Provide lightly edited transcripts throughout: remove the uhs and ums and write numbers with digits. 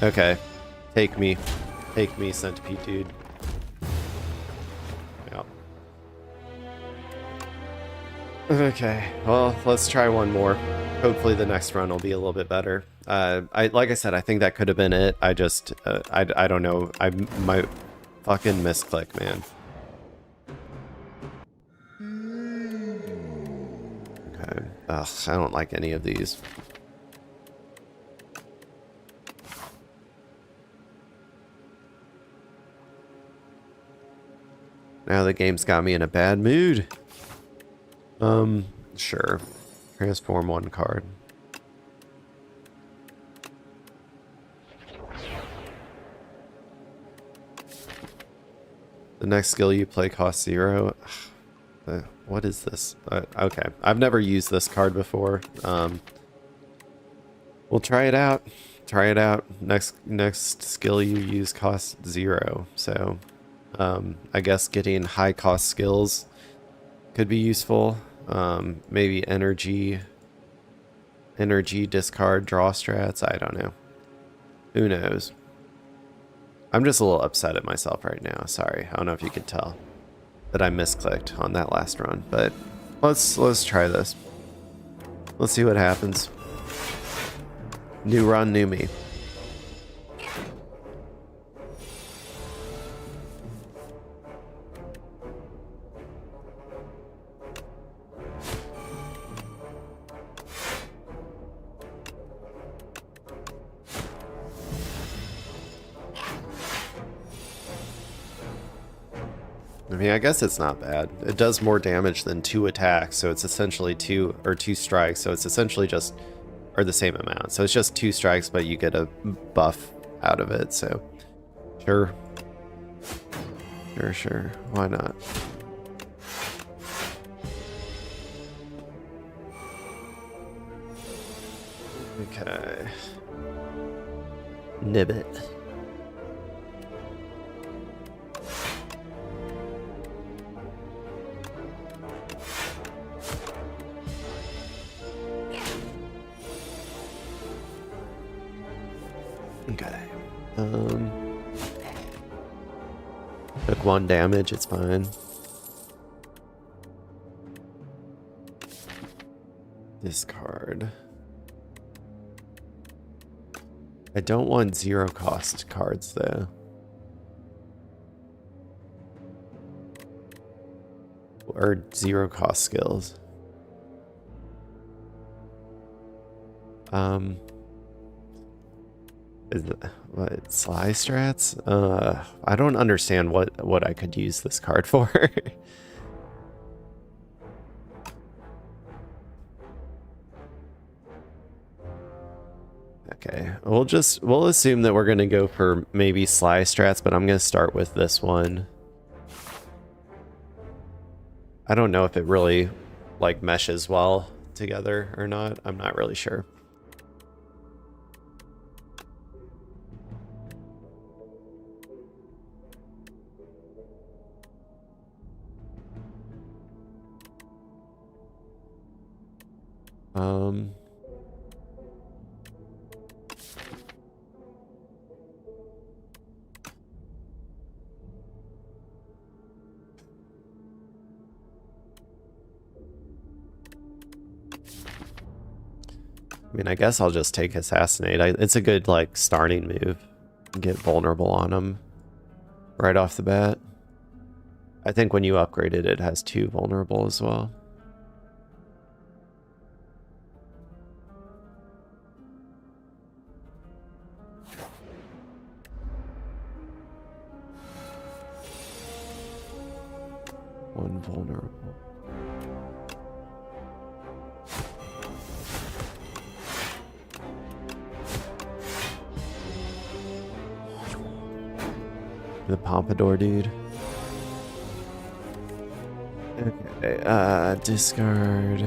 Okay. Take me. Take me, centipede dude. Yep. Okay, well, let's try one more. Hopefully the next run will be a little bit better. Like I said, I think that could have been it. I just, I don't know. My fucking misclick, man. Okay. Ugh, I don't like any of these. Now the game's got me in a bad mood. Sure. Transform one card. The next skill you play costs 0. What is this? Okay, I've never used this card before. We'll try it out. Try it out. Next skill you use costs 0. So, I guess getting high cost skills could be useful. Maybe energy discard draw strats. I don't know. Who knows? I'm just a little upset at myself right now. Sorry. I don't know if you could tell that I misclicked on that last run, but let's try this. Let's see what happens. New run, new me. I mean, I guess it's not bad. It does more damage than 2 attacks, so it's essentially 2 strikes, so it's essentially just, or the same amount. So it's just 2 strikes, but you get a buff out of it, so sure. Sure. Why not? Okay. Nibbit. Okay. Took 1 damage, it's fine. Discard. I don't want 0 cost cards though. Or 0 cost skills. Is it, what, Sly strats? I don't understand what I could use this card for. Okay, we'll assume that we're gonna go for maybe Sly strats, but I'm gonna start with this one. I don't know if it really like meshes well together or not. I'm not really sure. I mean, I guess I'll just take Assassinate. It's a good, like, starting move. Get vulnerable on him right off the bat. I think when you upgrade it, it has 2 vulnerable as well. One vulnerable. The Pompadour dude. Okay, discard.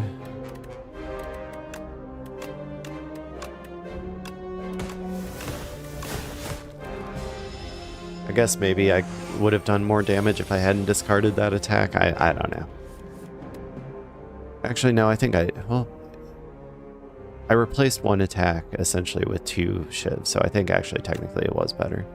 I guess maybe I would have done more damage if I hadn't discarded that attack. I don't know. Actually, no, I think I replaced one attack essentially with 2 shivs, so I think actually technically it was better.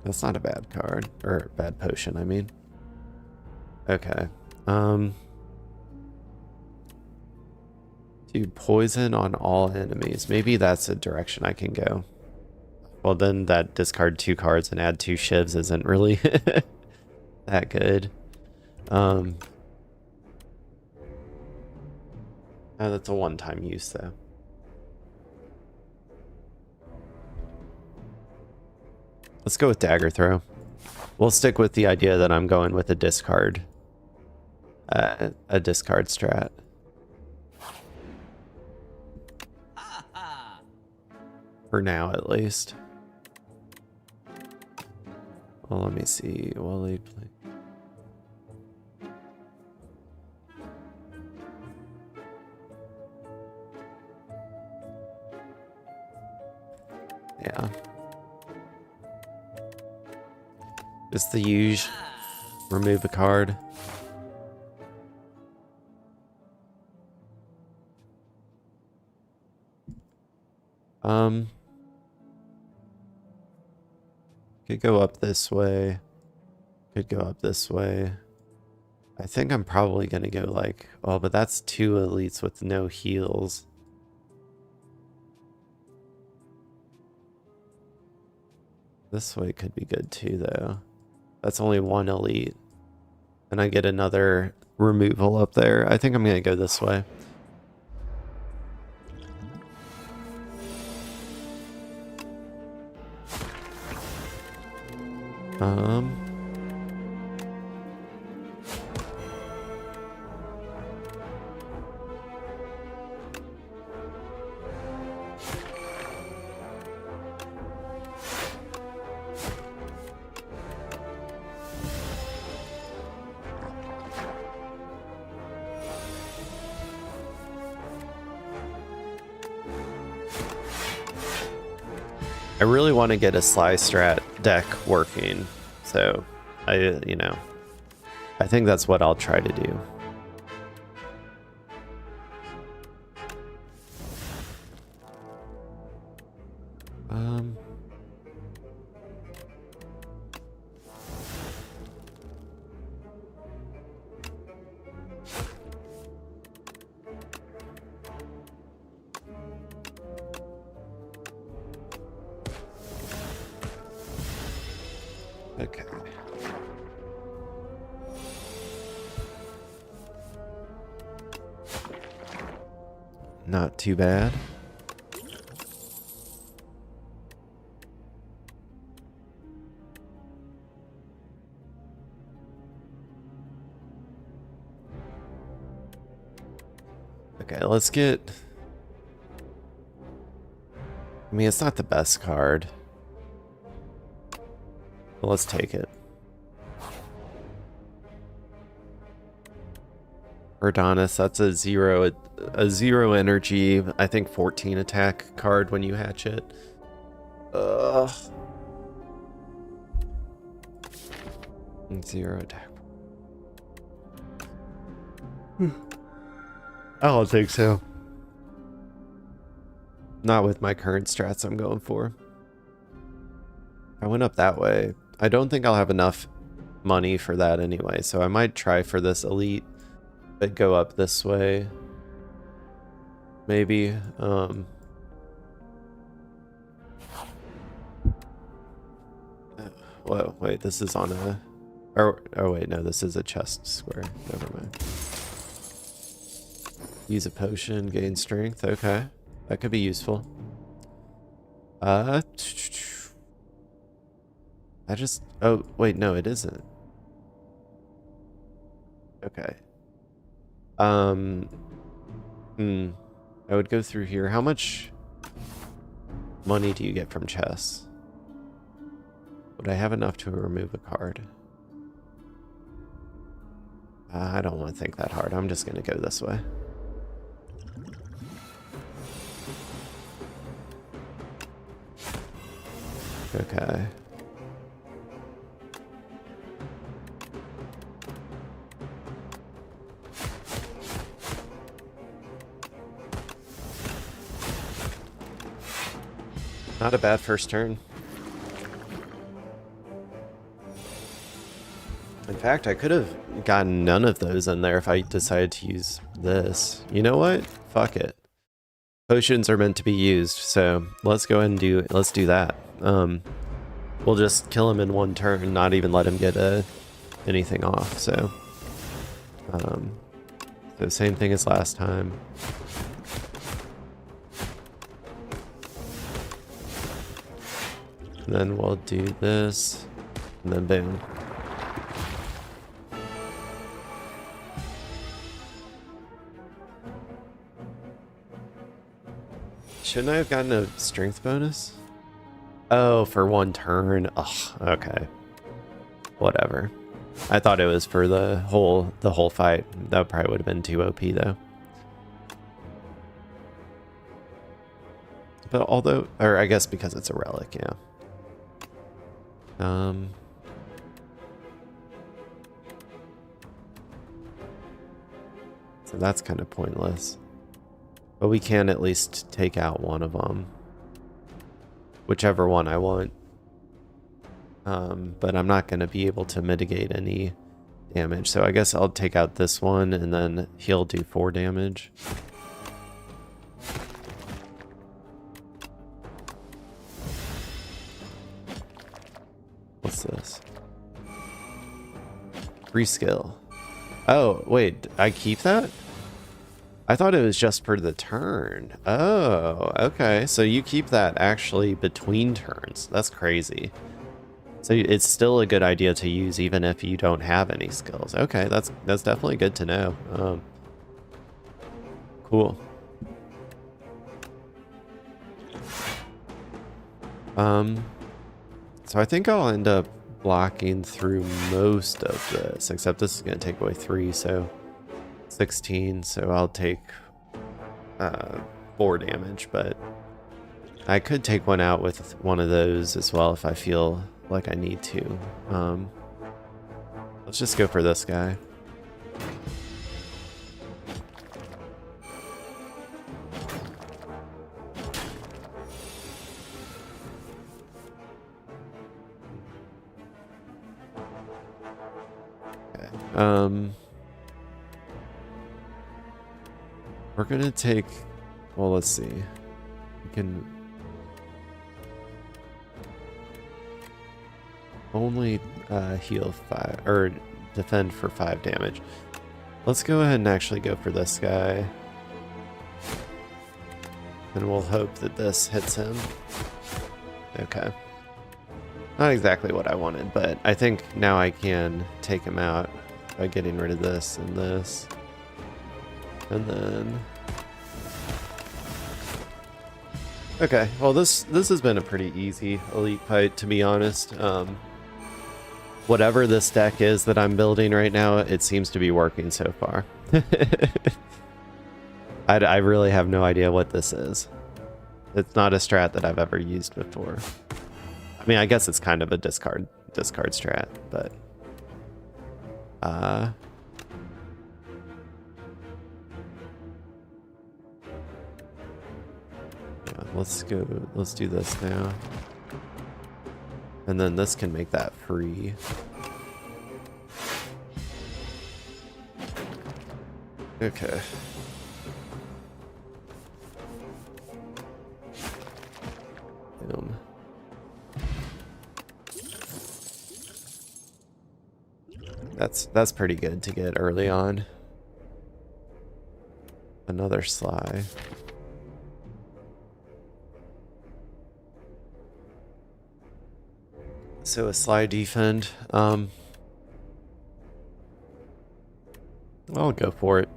That's not a bad card, or bad potion, I mean. Okay. Do poison on all enemies. Maybe that's a direction I can go. Well, then that discard 2 cards and add 2 shivs isn't really that good. Oh, that's a one-time use, though. Let's go with Dagger Throw. We'll stick with the idea that I'm going with a discard strat. For now, at least. Well, let me see. Will he play? Yeah. Just the usual. Remove a card. Could go up this way. Could go up this way. I think I'm probably gonna go like, oh, but that's 2 elites with no heals. This way could be good too, though. That's only 1 elite. And I get another removal up there. I think I'm gonna go this way. I really want to get a Sly Strat deck working, so I think that's what I'll try to do. Okay. Not too bad. Okay, let's get... I mean, it's not the best card. But let's take it. Erdonis, that's a zero energy, I think 14 attack card when you hatch it. Ugh. 0 attack. I don't think so. Not with my current strats I'm going for. I went up that way. I don't think I'll have enough money for that anyway, so I might try for this elite, but go up this way. Maybe. Whoa, wait, this is on a... Oh wait, no, this is a chest square. Never mind. Use a potion, gain strength. Okay, that could be useful. I just... Oh, wait, no, it isn't. Okay. I would go through here. How much money do you get from chests? Would I have enough to remove a card? I don't want to think that hard. I'm just going to go this way. Okay. Not a bad first turn. In fact, I could have gotten none of those in there if I decided to use this. You know what? Fuck it. Potions are meant to be used, so let's go ahead and let's do that. We'll just kill him in one turn and not even let him get anything off, so. So same thing as last time. And then we'll do this, and then boom. Shouldn't I have gotten a strength bonus? Oh, for one turn. Ugh, okay. Whatever. I thought it was for the whole fight. That probably would have been too OP though. But although, or I guess because it's a relic, yeah. So that's kind of pointless. But we can at least take out one of them. Whichever one I want. But I'm not going to be able to mitigate any damage. So I guess I'll take out this one and then he'll do 4 damage. What's this? Free skill. Oh, wait, I keep that? I thought it was just for the turn. Oh, okay. So you keep that actually between turns. That's crazy. So it's still a good idea to use even if you don't have any skills. Okay, that's definitely good to know. Cool. So I think I'll end up blocking through most of this, except this is going to take away 3, so 16, so I'll take 4 damage, but I could take one out with one of those as well if I feel like I need to. Let's just go for this guy. Okay. We're gonna take, well, let's see. We can only heal 5, or defend for 5 damage. Let's go ahead and actually go for this guy. And we'll hope that this hits him. Okay. Not exactly what I wanted, but I think now I can take him out by getting rid of this and this. And then... Okay, well this has been a pretty easy elite fight, to be honest. Whatever this deck is that I'm building right now, it seems to be working so far. I really have no idea what this is. It's not a strat that I've ever used before. I mean, I guess it's kind of a discard strat, but... Yeah, let's do this now. And then this can make that free. Okay. Boom. That's pretty good to get early on. Another Sly. So a Sly defend. I'll go for it.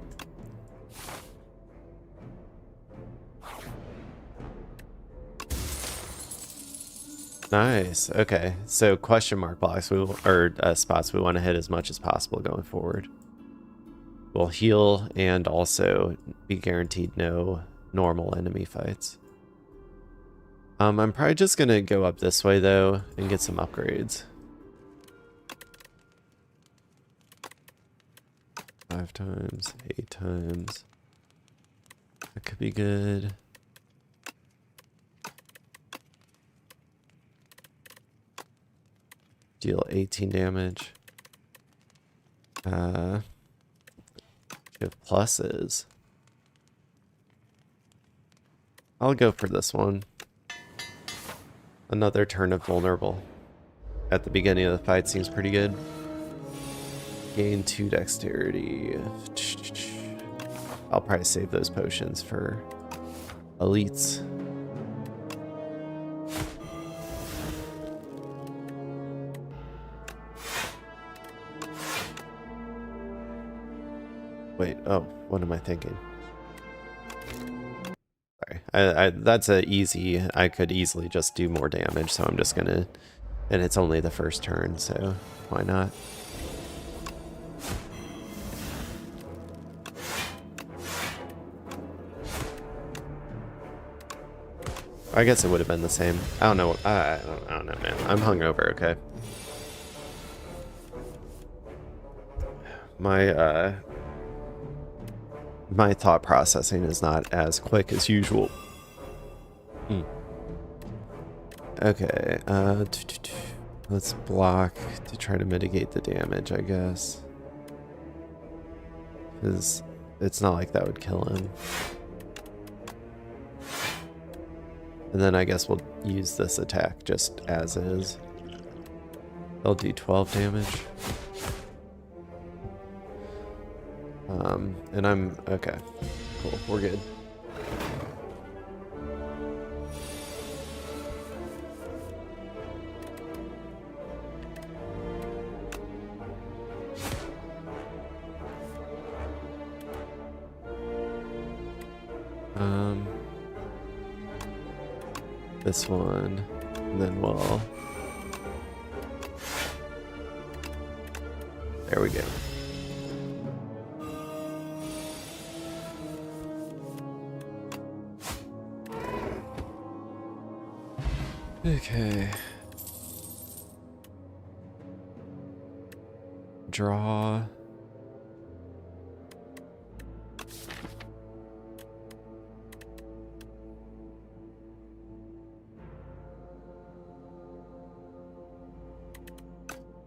Nice. Okay. So question mark blocks or spots we want to hit as much as possible going forward. We'll heal and also be guaranteed no normal enemy fights. I'm probably just gonna go up this way though and get some upgrades. 5 times, 8 times. That could be good. Deal 18 damage. Give pluses. I'll go for this one. Another turn of vulnerable. At the beginning of the fight seems pretty good. Gain 2 dexterity. I'll probably save those potions for elites. Wait, oh, what am I thinking? Sorry, that's a easy, I could easily just do more damage, so I'm just gonna, and it's only the first turn, so why not? I guess it would have been the same. I don't know, I don't know, man. I'm hungover, okay? My thought processing is not as quick as usual. Okay, let's block to try to mitigate the damage, I guess. Because it's not like that would kill him. And then I guess we'll use this attack just as is. They'll do 12 damage. And I'm, okay, cool, we're good. This one, and then we'll, there we go. Okay. Draw.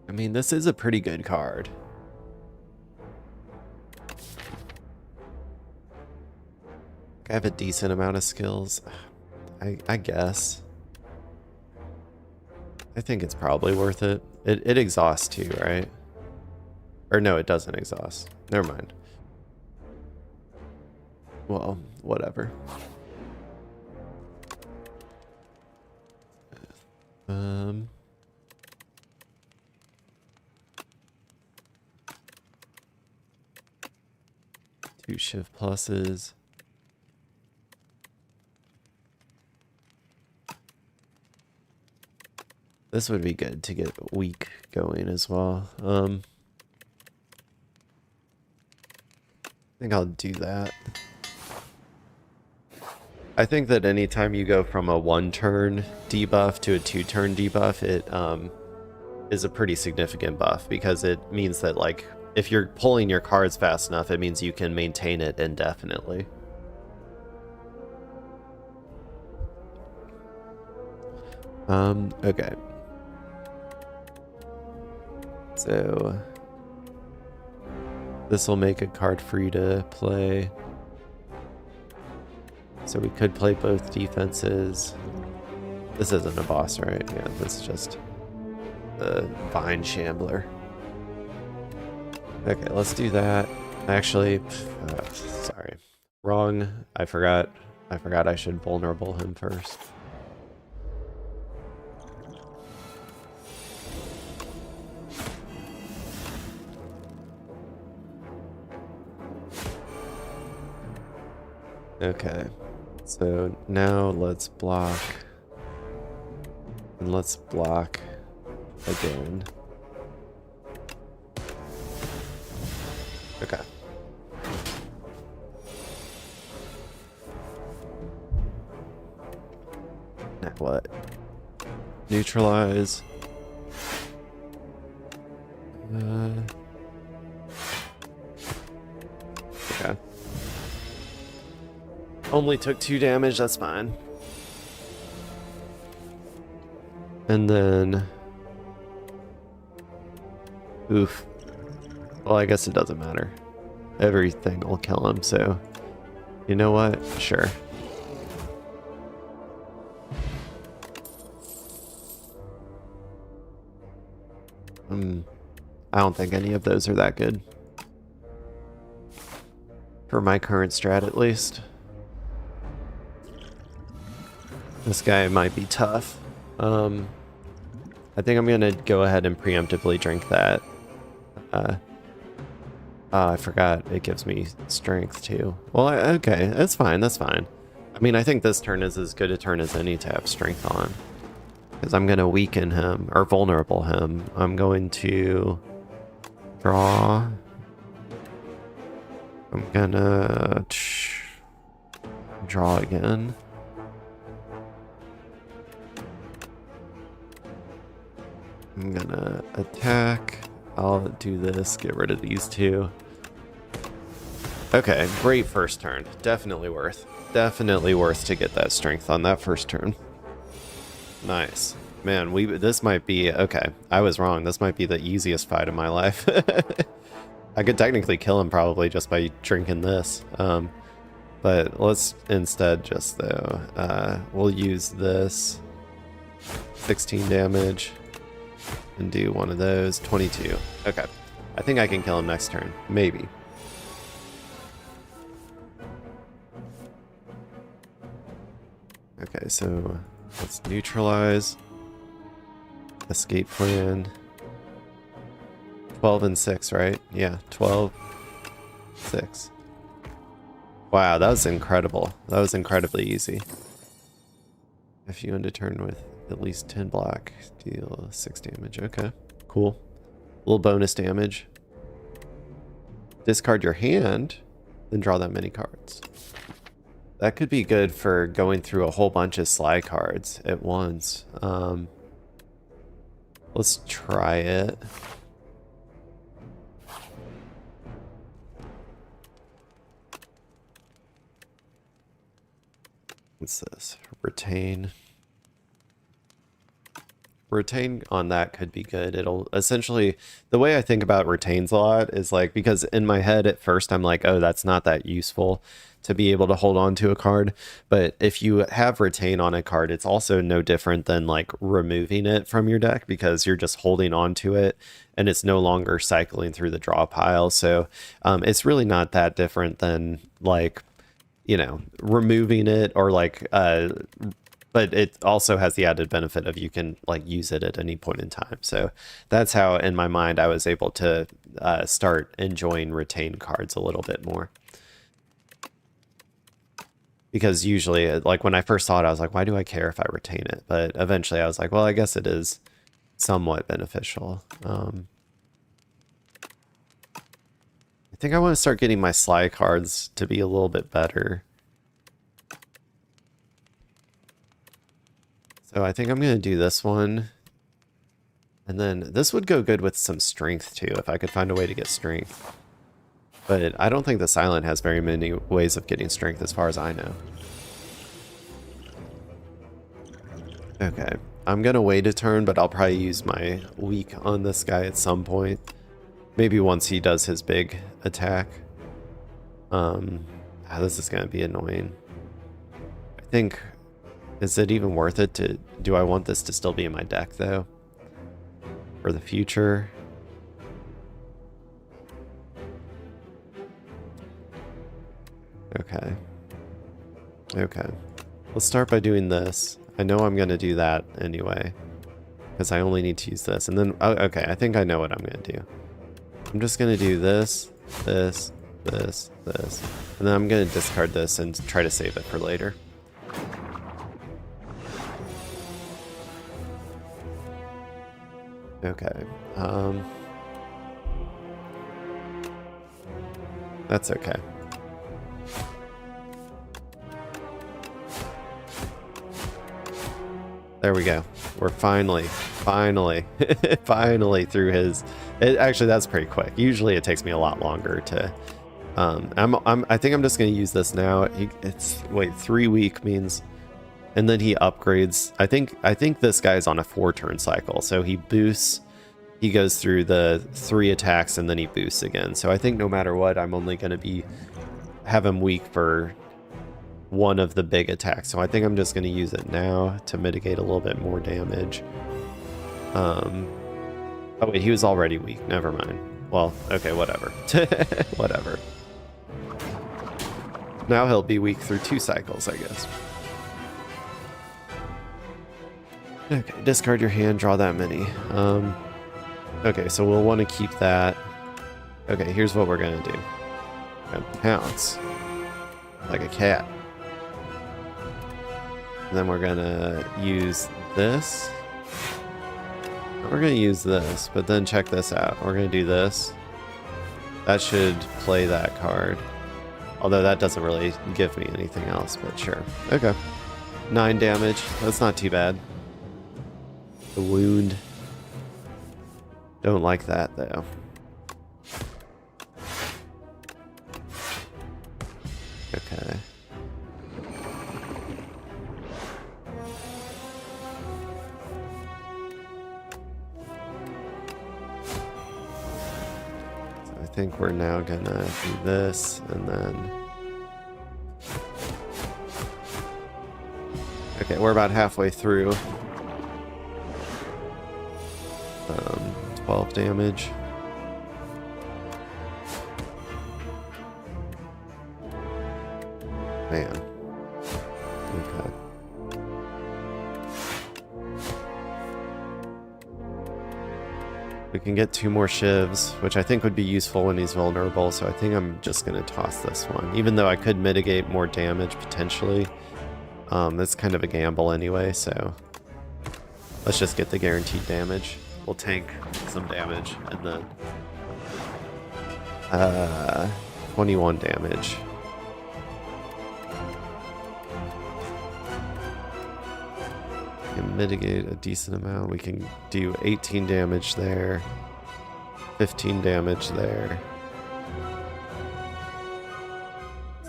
I mean, this is a pretty good card. I have a decent amount of skills. I guess. I think it's probably worth it. It exhausts too, right? Or no, it doesn't exhaust. Never mind. Well, whatever. Two shift pluses. This would be good to get weak going as well. I think I'll do that. I think that anytime you go from a 1-turn debuff to a 2-turn debuff, it is a pretty significant buff, because it means that, like, if you're pulling your cards fast enough, it means you can maintain it indefinitely. Okay. So this will make a card free to play. So we could play both defenses. This isn't a boss, right? Yeah, this is just the Vine Shambler. Okay, let's do that. Actually, sorry. Wrong. I forgot I should vulnerable him first. Okay, so now let's block, and let's block again. Okay. Now what? Neutralize. Okay. Only took 2 damage, that's fine. And then Oof. Well, I guess it doesn't matter. Everything will kill him, so... You know what? Sure. I don't think any of those are that good. For my current strat, at least. This guy might be tough. I think I'm gonna go ahead and preemptively drink that. Oh, I forgot it gives me strength too. Well, okay, that's fine, that's fine. I mean, I think this turn is as good a turn as any to have strength on. Because I'm gonna weaken him, or vulnerable him. I'm going to draw. I'm gonna draw again. I'm gonna attack. I'll do this, get rid of these two. Okay, great first turn. Definitely worth. Definitely worth to get that strength on that first turn. Nice. Man, this might be... Okay, I was wrong. This might be the easiest fight of my life. I could technically kill him probably just by drinking this. But let's instead just, though... we'll use this. 16 damage. And do one of those. 22. Okay. I think I can kill him next turn. Maybe. Okay, so let's neutralize. Escape plan. 12 and 6, right? Yeah, 12, 6. Wow, that was incredible. That was incredibly easy. If you end a turn with at least 10 black, deal 6 damage. Okay, cool. A little bonus damage. Discard your hand, then draw that many cards. That could be good for going through a whole bunch of Sly cards at once. Let's try it. What's this? Retain. Retain on that could be good. It'll essentially, the way I think about retains a lot is like, because in my head at first I'm like, oh, that's not that useful to be able to hold on to a card. But if you have retain on a card, it's also no different than like removing it from your deck, because you're just holding on to it and it's no longer cycling through the draw pile. So it's really not that different than like, you know, removing it, or like but it also has the added benefit of you can like use it at any point in time. So that's how in my mind I was able to start enjoying retain cards a little bit more. Because usually, like when I first saw it, I was like, why do I care if I retain it? But eventually I was like, well, I guess it is somewhat beneficial. I think I want to start getting my Sly cards to be a little bit better. So I think I'm going to do this one. And then this would go good with some strength too, if I could find a way to get strength. But I don't think the Silent has very many ways of getting strength as far as I know. Okay, I'm going to wait a turn, but I'll probably use my weak on this guy at some point. Maybe once he does his big attack. This is going to be annoying. I think... Is it even worth it to... Do I want this to still be in my deck, though? For the future? Okay. Okay. Let's start by doing this. I know I'm going to do that anyway. Because I only need to use this. And then... Oh, okay, I think I know what I'm going to do. I'm just going to do this, this, this, this. And then I'm going to discard this and try to save it for later. Okay, that's okay. There we go. We're finally through his... Actually, that's pretty quick. Usually it takes me a lot longer to... I think I'm just going to use this now. Wait, 3 week means... And then he upgrades. I think this guy's on a 4-turn cycle, so he boosts he goes through the 3 attacks and then he boosts again. So I think no matter what, I'm only going to have him weak for one of the big attacks. So I think I'm just going to use it now to mitigate a little bit more damage. Oh wait, he was already weak. Never mind. Well, okay, whatever. Whatever. Now he'll be weak through 2 cycles, I guess. Okay, discard your hand, draw that many. Okay, so we'll want to keep that. Okay, here's what we're gonna do. We're gonna pounce like a cat. And then we're gonna use this. We're gonna use this, but then check this out. We're gonna do this. That should play that card. Although that doesn't really give me anything else, but sure. Okay. 9 damage. That's not too bad. The wound. Don't like that, though. Okay. So I think we're now gonna do this, and then... Okay, we're about halfway through. 12 damage. Man. Okay. We can get 2 more shivs, which I think would be useful when he's vulnerable, so I think I'm just going to toss this one. Even though I could mitigate more damage, potentially. It's kind of a gamble anyway, so... Let's just get the guaranteed damage. We'll tank some damage, and then 21 damage. We can mitigate a decent amount. We can do 18 damage there, 15 damage there.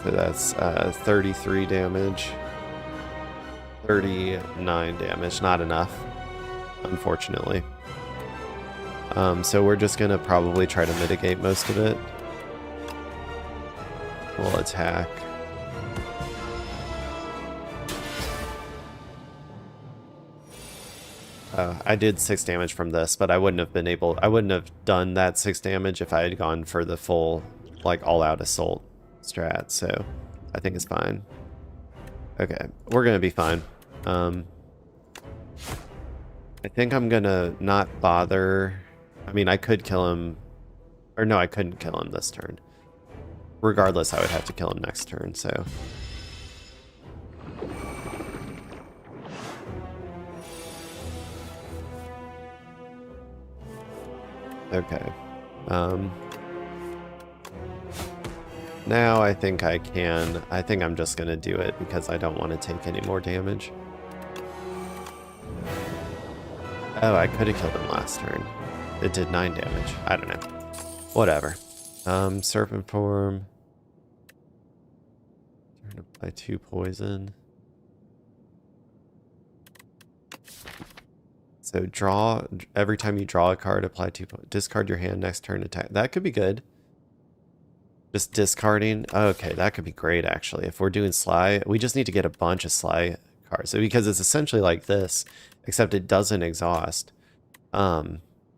So that's 33 damage, 39 damage. Not enough, unfortunately. So we're just gonna probably try to mitigate most of it. We'll attack. I did 6 damage from this, but I wouldn't have done that 6 damage if I had gone for the full, like, all-out assault strat, so I think it's fine. Okay, we're gonna be fine. I think I'm gonna not bother... I mean, I could kill him... Or no, I couldn't kill him this turn. Regardless, I would have to kill him next turn, so... Okay. Now I think I can... I think I'm just gonna do it because I don't want to take any more damage. Oh, I could have killed him last turn. It did 9 damage. I don't know. Whatever. Serpent form. Turn apply 2 poison. So draw, every time you draw a card, apply 2 poison. Discard your hand next turn attack. That could be good. Just discarding. Okay, that could be great actually. If we're doing Sly, we just need to get a bunch of Sly cards. So because it's essentially like this, except it doesn't exhaust.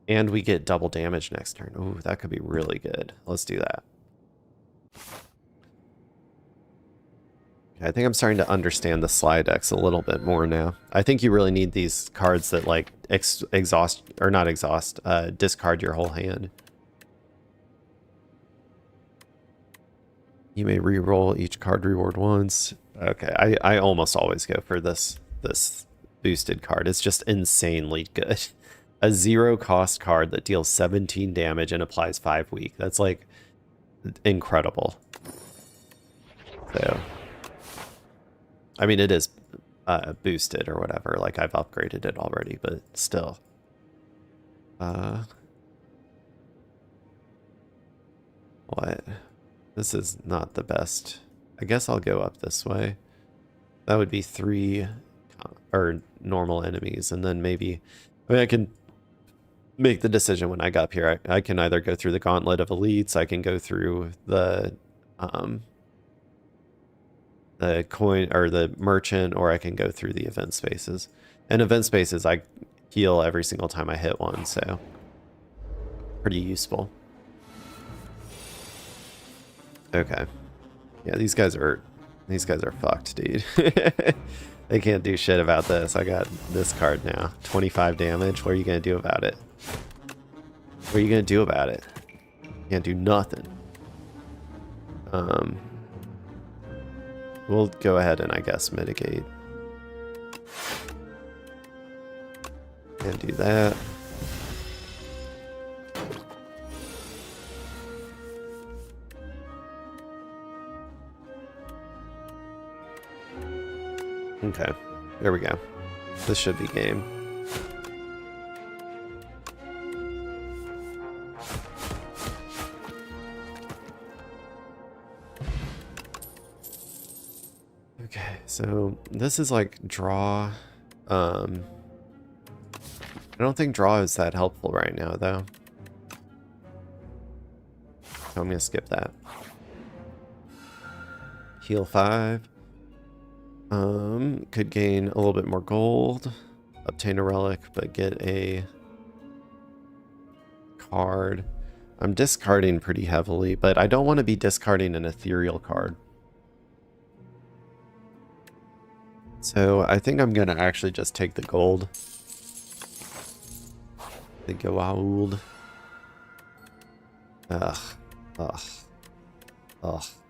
And we get double damage next turn. Ooh, that could be really good. Let's do that. Okay, I think I'm starting to understand the Sly decks a little bit more now. I think you really need these cards that like exhaust, or not exhaust, discard your whole hand. You may re-roll each card reward once. Okay, I almost always go for this boosted card. It's just insanely good. A 0-cost card that deals 17 damage and applies 5 weak. That's like incredible. So, I mean, it is boosted or whatever. Like I've upgraded it already, but still. What? This is not the best. I guess I'll go up this way. That would be 3 or normal enemies, and then maybe I mean I can make the decision when I got up here. I can either go through the gauntlet of elites, I can go through the coin or the merchant, or I can go through the event spaces. And event spaces, I heal every single time I hit one, so pretty useful. Okay. Yeah, these guys are fucked, dude. They can't do shit about this. I got this card now. 25 damage. What are you gonna do about it? What are you gonna do about it? Can't do nothing. We'll go ahead and I guess mitigate. Can't do that. Okay, there we go. This should be game. Okay, so this is like draw. I don't think draw is that helpful right now, though. So I'm gonna skip that. Heal 5. Could gain a little bit more gold, obtain a relic, but get a card. I'm discarding pretty heavily, but I don't want to be discarding an ethereal card. So I think I'm gonna actually just take the gold. The gold. Ugh.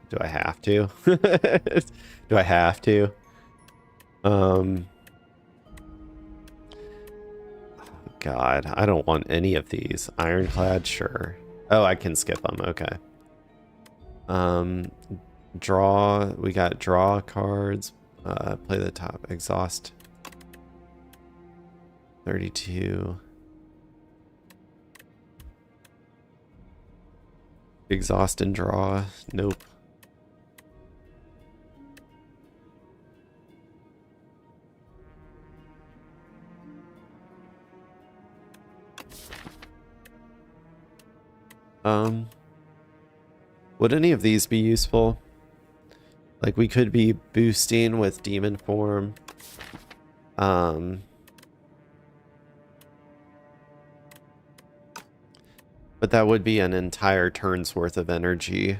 Do I have to? Do I have to? Oh God, I don't want any of these. Ironclad, sure. Oh, I can skip them. Okay. Draw. We got draw cards. Play the top. Exhaust. 32. Exhaust and draw. Nope. Would any of these be useful? Like, we could be boosting with demon form. But that would be an entire turn's worth of energy.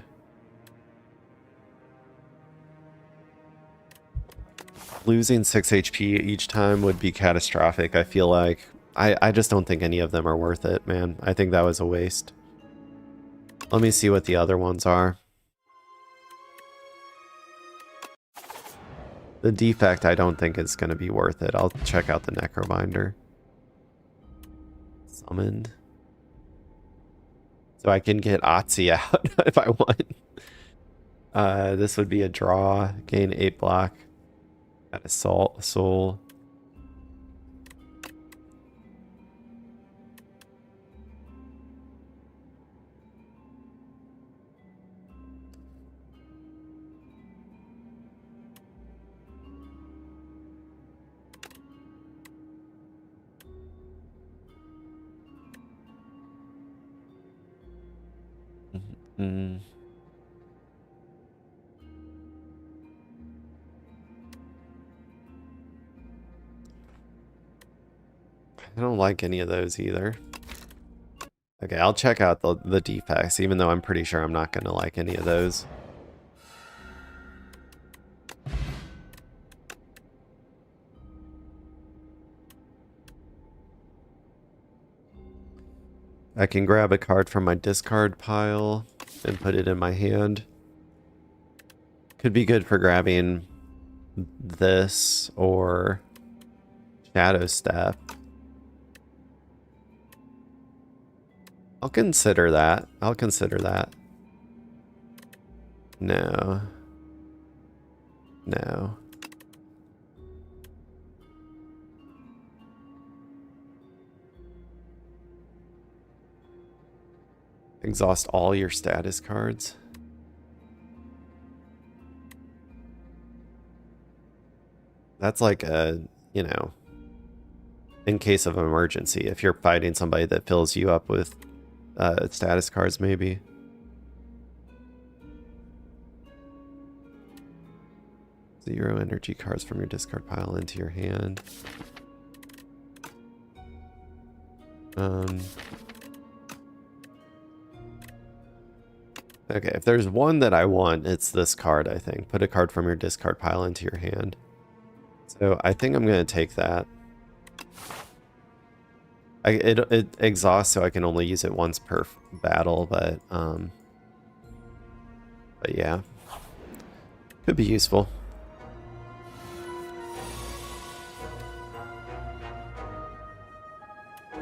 Losing 6 HP each time would be catastrophic, I feel like. I just don't think any of them are worth it, man. I think that was a waste. Let me see what the other ones are. The defect I don't think is going to be worth it. I'll check out the Necrobinder. Summoned. So I can get Otzi out if I want. This would be a draw. Gain 8 block. Got Assault Soul. I don't like any of those either. Okay, I'll check out the defects, even though I'm pretty sure I'm not going to like any of those. I can grab a card from my discard pile and put it in my hand. Could be good for grabbing this or Shadow Step. I'll consider that. I'll consider that. No. No. Exhaust all your status cards. That's like a, you know, in case of emergency, if you're fighting somebody that fills you up with status cards, maybe. Zero energy cards from your discard pile into your hand. Okay, if there's one that I want, it's this card, I think. Put a card from your discard pile into your hand. So I think I'm going to take that. It exhausts, so I can only use it once per battle, but yeah. Could be useful.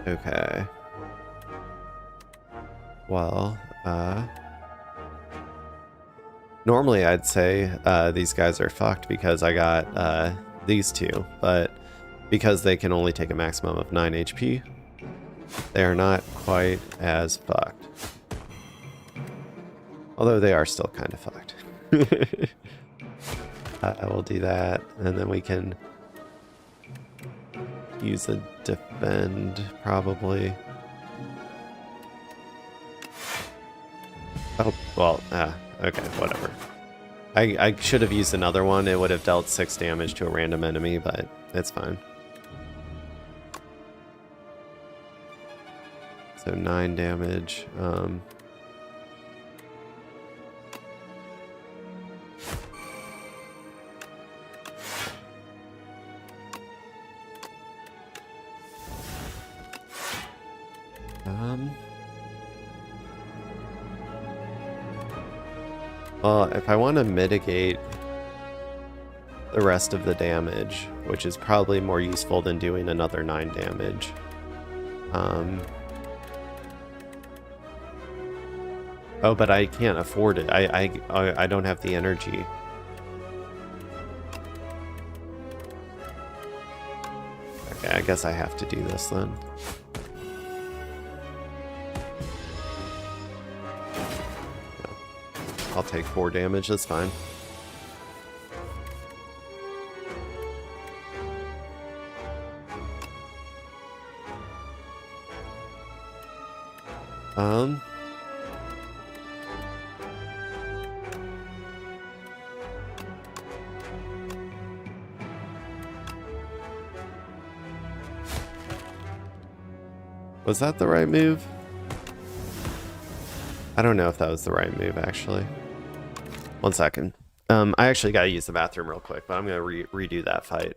Okay. Well, normally I'd say these guys are fucked because I got these two, but because they can only take a maximum of 9 HP, they are not quite as fucked. Although they are still kind of fucked. We'll do that, and then we can use a defend, probably. Oh, well, okay, whatever. I should have used another one. It would have dealt 6 damage to a random enemy, but it's fine. So 9 damage. Well, if I want to mitigate the rest of the damage, which is probably more useful than doing another 9 damage. Oh, but I can't afford it. I don't have the energy. Okay, I guess I have to do this then. I'll take 4 damage, that's fine. Was that the right move? I don't know if that was the right move, actually. 1 second. I actually gotta use the bathroom real quick, but I'm gonna redo that fight.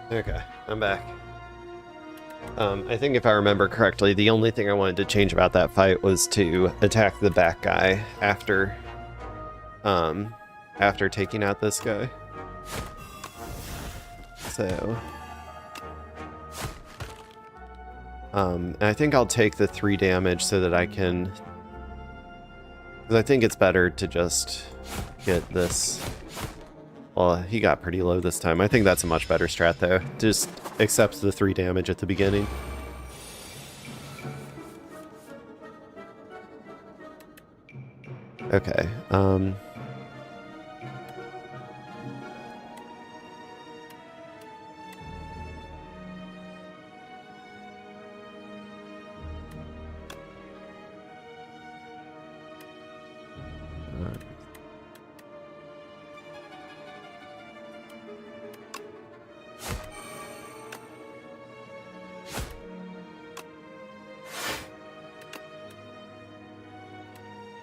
Okay, I'm back. I think if I remember correctly, the only thing I wanted to change about that fight was to attack the back guy after taking out this guy. So, I think I'll take the 3 damage so that I can, because I think it's better to just get this Well, he got pretty low this time. I think that's a much better strat, though. Just accepts the 3 damage at the beginning. Okay,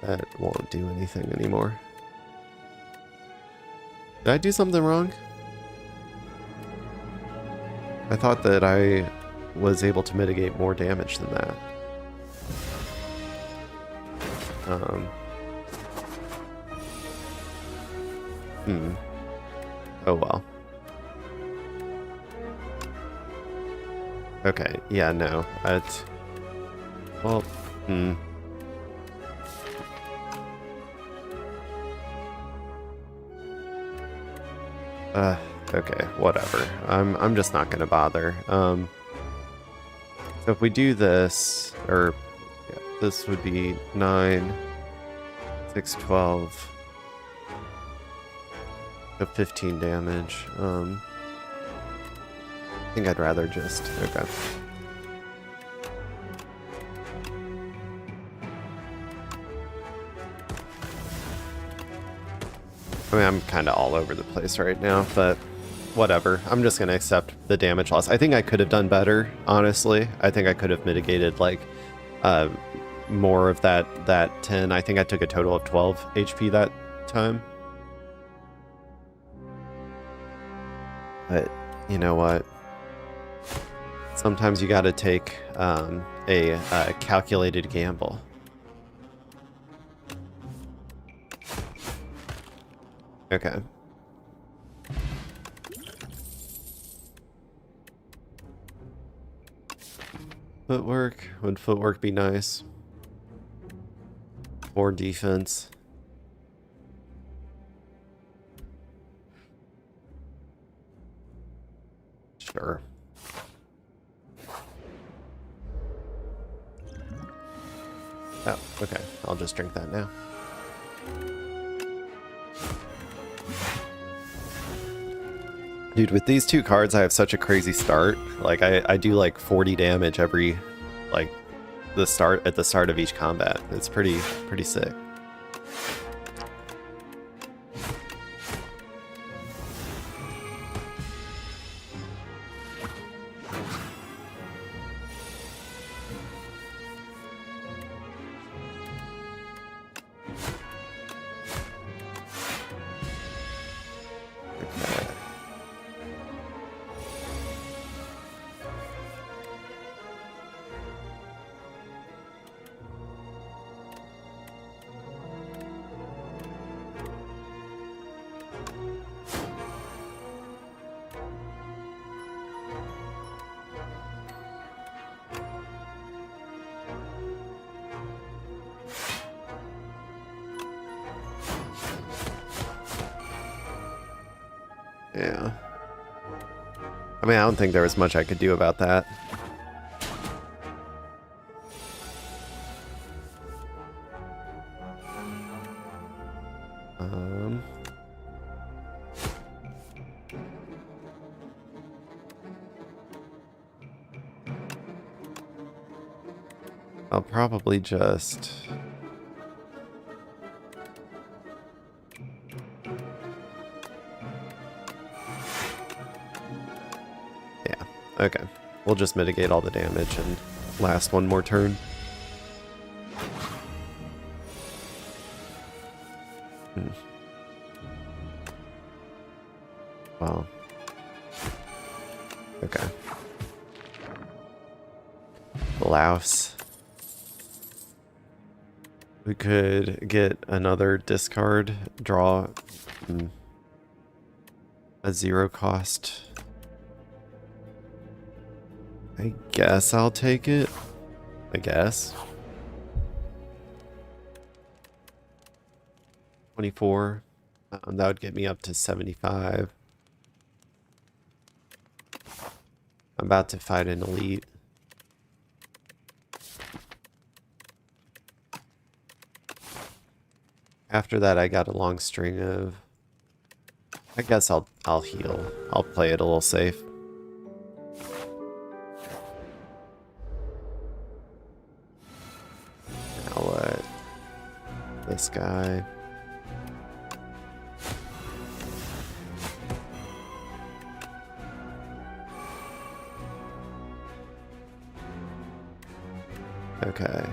that won't do anything anymore. Did I do something wrong? I thought that I was able to mitigate more damage than that. Oh well. Okay, yeah, no. Well, okay, whatever. I'm just not gonna bother. So if we do this, or yeah, this would be 9, 6, 12, 15 damage. I think I'd rather just okay. I mean, I'm kind of all over the place right now, but whatever. I'm just going to accept the damage loss. I think I could have done better, honestly. I think I could have mitigated, like, more of that 10. I think I took a total of 12 HP that time. But, you know what? Sometimes you got to take a calculated gamble. Okay. Footwork. Would footwork be nice? Or defense? Sure. Oh, okay. I'll just drink that now. Dude, with these 2 cards, I have such a crazy start. Like, I do like 40 damage every, like, at the start of each combat. It's pretty sick. Yeah. I mean, I don't think there was much I could do about that. I'll probably just... Okay, we'll just mitigate all the damage and last one more turn. Wow. Okay. Louse. We could get another discard, draw a 0 cost. I guess I'll take it. I guess. 24. That would get me up to 75. I'm about to fight an elite. After that, I got a long string of... I guess I'll heal. I'll play it a little safe. Now what? This guy. Okay.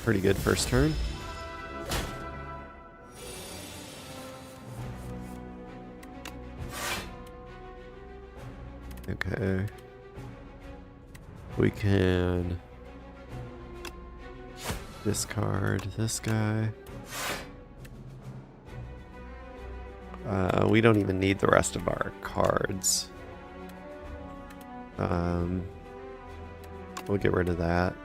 Pretty good first turn. Okay. We can discard this guy. We don't even need the rest of our cards. We'll get rid of that.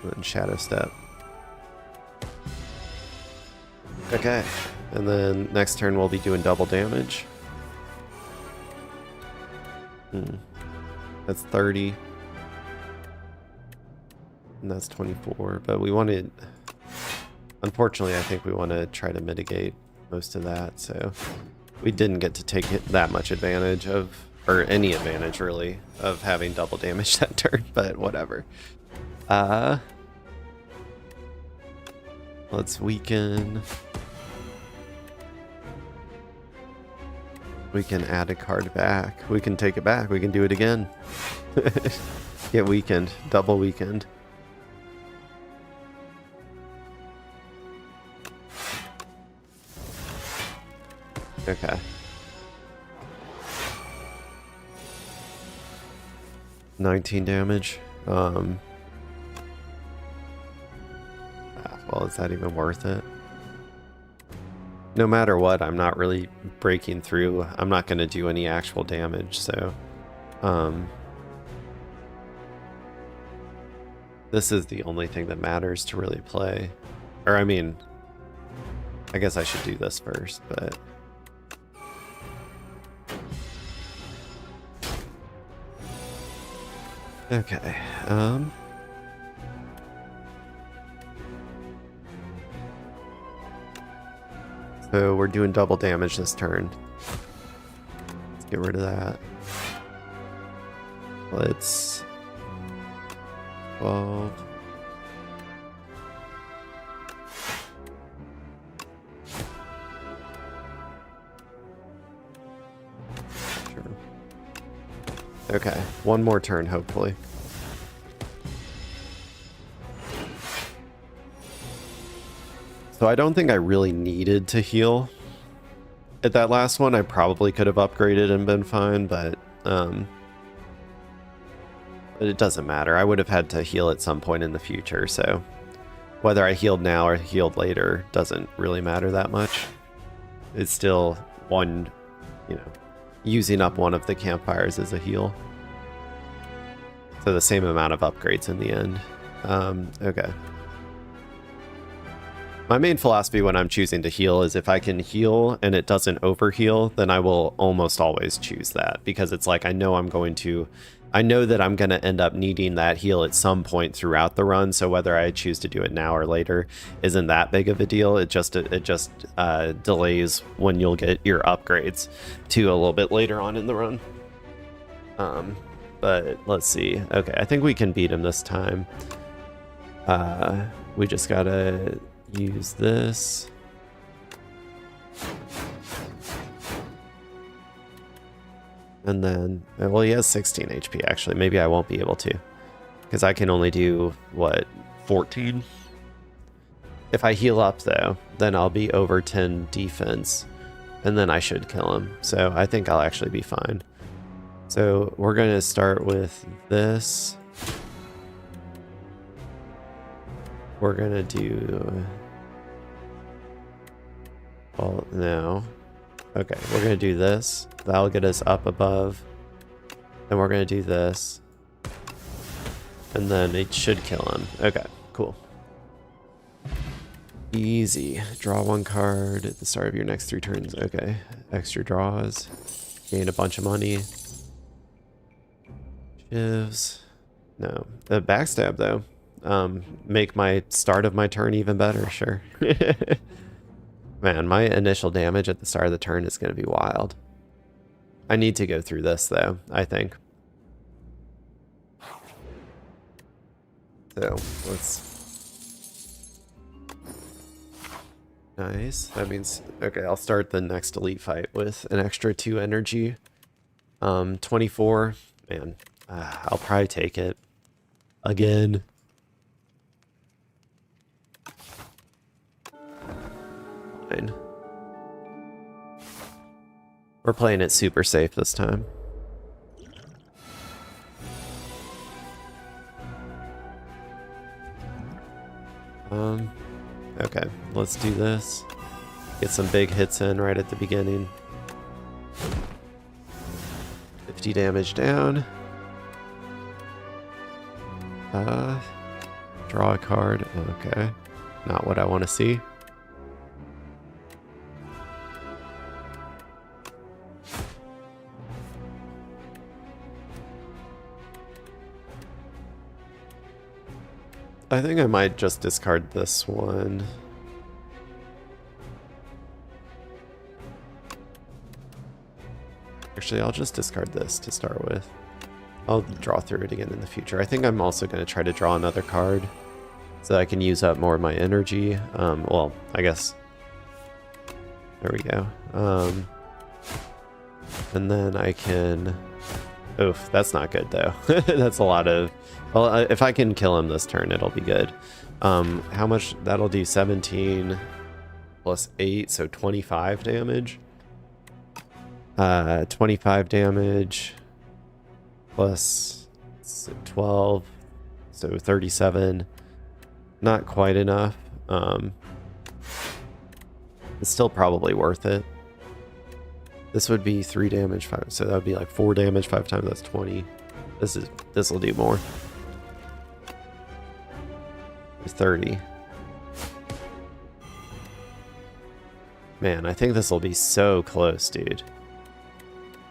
And then Shadow Step. Okay. And then next turn we'll be doing double damage. That's 30. And that's 24. But we wanted... Unfortunately, I think we want to try to mitigate most of that, so we didn't get to take that much advantage of, or any advantage really, of having double damage that turn, but whatever. Let's weaken. We can add a card back. We can take it back. We can do it again. Get weakened. Double weakened. Okay. 19 damage. Well, is that even worth it? No matter what, I'm not really breaking through. I'm not going to do any actual damage, so... this is the only thing that matters to really play. Or, I mean... I guess I should do this first, but... Okay, so we're doing double damage this turn. Let's get rid of that. Let's... 12. Okay, one more turn, hopefully. So I don't think I really needed to heal at that last one. I probably could have upgraded and been fine, but it doesn't matter. I would have had to heal at some point in the future, so whether I healed now or healed later doesn't really matter that much. It's still one, you know, using up one of the campfires as a heal. So the same amount of upgrades in the end. Okay. My main philosophy when I'm choosing to heal is if I can heal and it doesn't overheal, then I will almost always choose that, because it's like I know that I'm going to end up needing that heal at some point throughout the run, so whether I choose to do it now or later isn't that big of a deal. It just delays when you'll get your upgrades to a little bit later on in the run. But let's see. Okay, I think we can beat him this time. We just gotta use this. And then, well, he has 16 HP actually. Maybe I won't be able to, because I can only do, what, 14? If I heal up though, then I'll be over 10 defense, and then I should kill him. So I think I'll actually be fine. So we're going to start with this. We're going to do... Well, no. Okay, we're going to do this. That'll get us up above Then we're going to do this. And then it should kill him. Okay, cool. Easy. Draw one card at the start of your next 3 turns. Okay. Extra draws. Gain a bunch of money. Shivs. No. The backstab, though. Make my start of my turn even better, sure. Man, my initial damage at the start of the turn is going to be wild. I need to go through this, though, I think. So, let's... Nice. That means... Okay, I'll start the next elite fight with an extra 2 energy. 24. Man, I'll probably take it. Again. Fine. We're playing it super safe this time. Okay, let's do this. Get some big hits in right at the beginning. 50 damage down. Draw a card. Okay. Not what I want to see. I think I might just discard this one. Actually, I'll just discard this to start with. I'll draw through it again in the future. I think I'm also going to try to draw another card so that I can use up more of my energy. Well, I guess... There we go. And then I can... Oof, that's not good, though. That's a lot of... Well, if I can kill him this turn, it'll be good. How much? That'll do 17 plus 8, so 25 damage. 25 damage plus 12, so 37. Not quite enough. It's still probably worth it. This would be 3 damage, 5, so that would be like 4 damage 5 times. That's 20. This will do more. 30. Man, I think this will be so close, dude.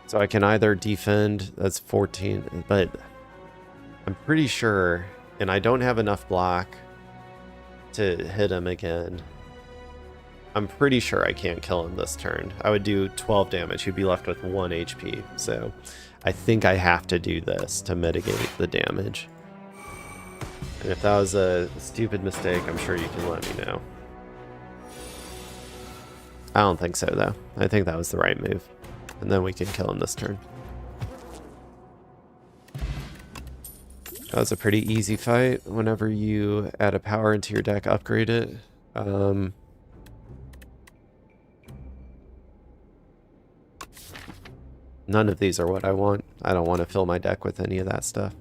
So I can either defend, that's 14, but I'm pretty sure, and I don't have enough block to hit him again. I'm pretty sure I can't kill him this turn. I would do 12 damage. He'd be left with 1 HP. So I think I have to do this to mitigate the damage. And if that was a stupid mistake, I'm sure you can let me know. I don't think so, though. I think that was the right move. And then we can kill him this turn. That was a pretty easy fight. Whenever you add a power into your deck, upgrade it. None of these are what I want. I don't want to fill my deck with any of that stuff.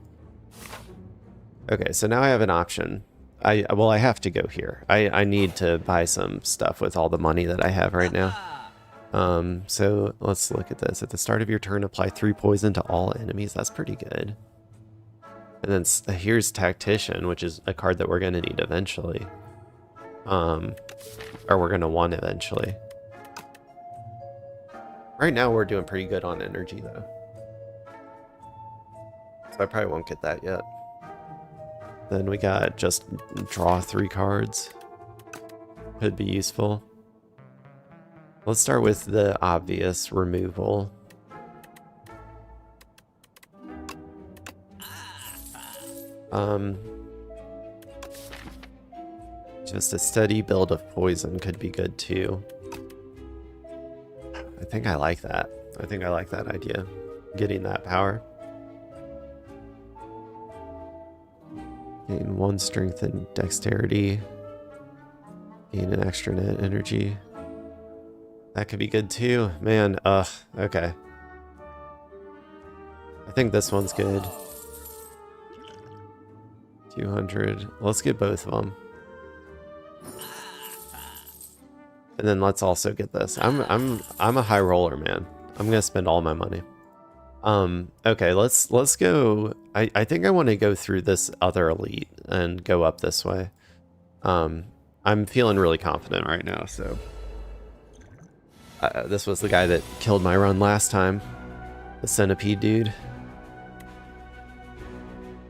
Okay, so now I have an option. Well, I have to go here. I need to buy some stuff with all the money that I have right now. So let's look at this. At the start of your turn, apply 3 poison to all enemies. That's pretty good. And then here's Tactician, which is a card that we're going to need eventually. Or we're going to want eventually. Right now we're doing pretty good on energy, though. So I probably won't get that yet. Then we got just draw 3 cards. Could be useful. Let's start with the obvious removal. Just a steady build of poison could be good too. I think I like that. I think I like that idea. Getting that power. Gain 1 strength and dexterity. Gain an extra net energy. That could be good too. Man, okay. I think this one's good. 200. Let's get both of them. And then let's also get this. I'm a high roller, man. I'm gonna spend all my money. Okay, let's go. I think I want to go through this other elite and go up this way. I'm feeling really confident right now, so this was the guy that killed my run last time, the centipede dude.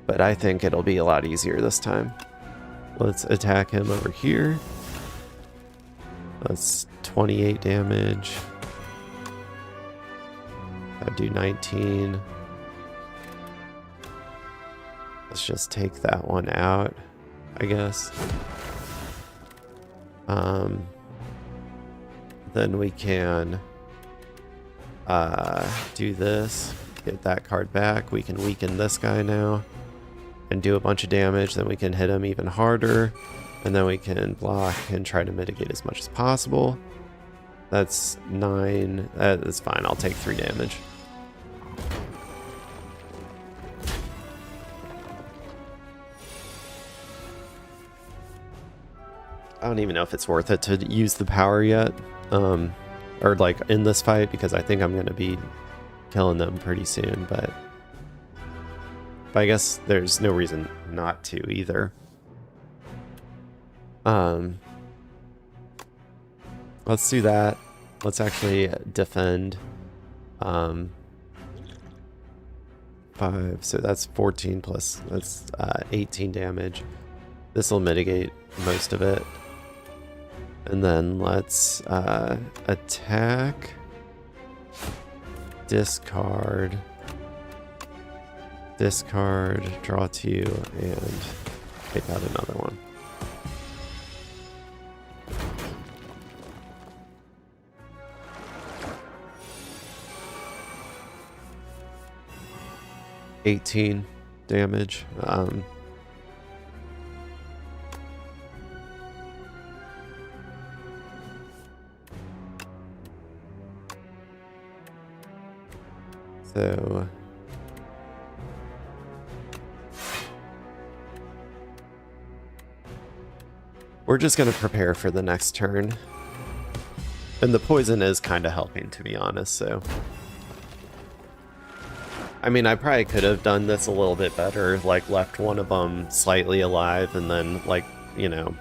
But I think it'll be a lot easier this time. Let's attack him over here. That's 28 damage. I do 19. Let's just take that one out, I guess. Then we can do this, get that card back. We can weaken this guy now and do a bunch of damage. Then we can hit him even harder, and then we can block and try to mitigate as much as possible. That's 9. That's fine. I'll take 3 damage. I don't even know if it's worth it to use the power yet, or like in this fight, because I think I'm going to be killing them pretty soon, but I guess there's no reason not to either. Let's do that. Let's actually defend 5, so that's 14 plus, that's 18 damage. This will mitigate most of it. And then let's attack, discard, draw 2, and take out another one. $18 damage. So we're just going to prepare for the next turn. And the poison is kind of helping, to be honest, so I mean, I probably could have done this a little bit better, like left one of them slightly alive and then, like, you know,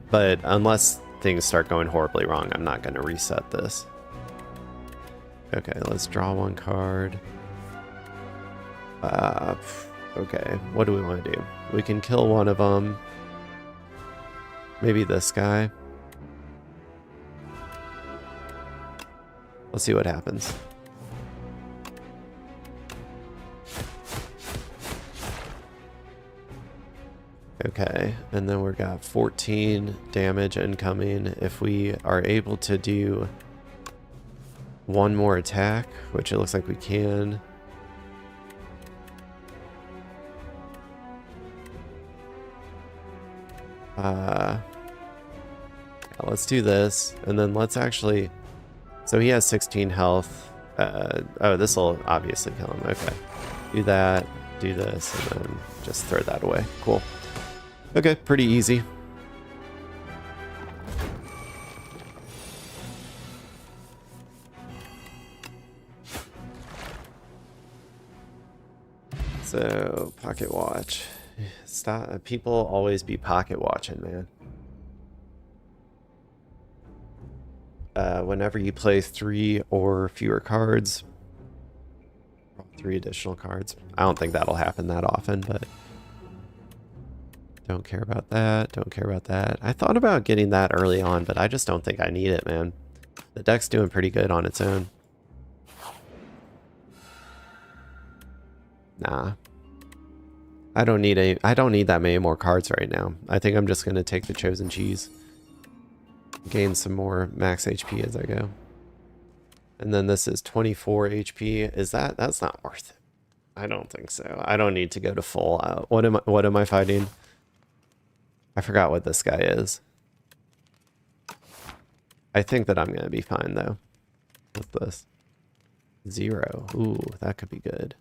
but unless things start going horribly wrong, I'm not going to reset this. Okay, let's draw 1 card. Okay, what do we want to do? We can kill one of them. Maybe this guy. Let's see what happens. Okay, and then we've got 14 damage incoming. If we are able to do 1 more attack, which it looks like we can. Yeah, let's do this, and then let's actually... So he has 16 health. Oh, this will obviously kill him. Okay. Do that, do this, and then just throw that away. Cool. Okay, pretty easy. So, pocket watch. Stop. People always be pocket watching, man. Whenever you play 3 or fewer cards, 3 additional cards. I don't think that'll happen that often, but don't care about that. Don't care about that. I thought about getting that early on, but I just don't think I need it, man. The deck's doing pretty good on its own. Nah. I don't need that many more cards right now. I think I'm just gonna take the chosen cheese. Gain some more max HP as I go. And then this is 24 HP. Is that's not worth it? I don't think so. I don't need to go to full out. What am I fighting? I forgot what this guy is. I think that I'm gonna be fine though with this. 0. Ooh, that could be good.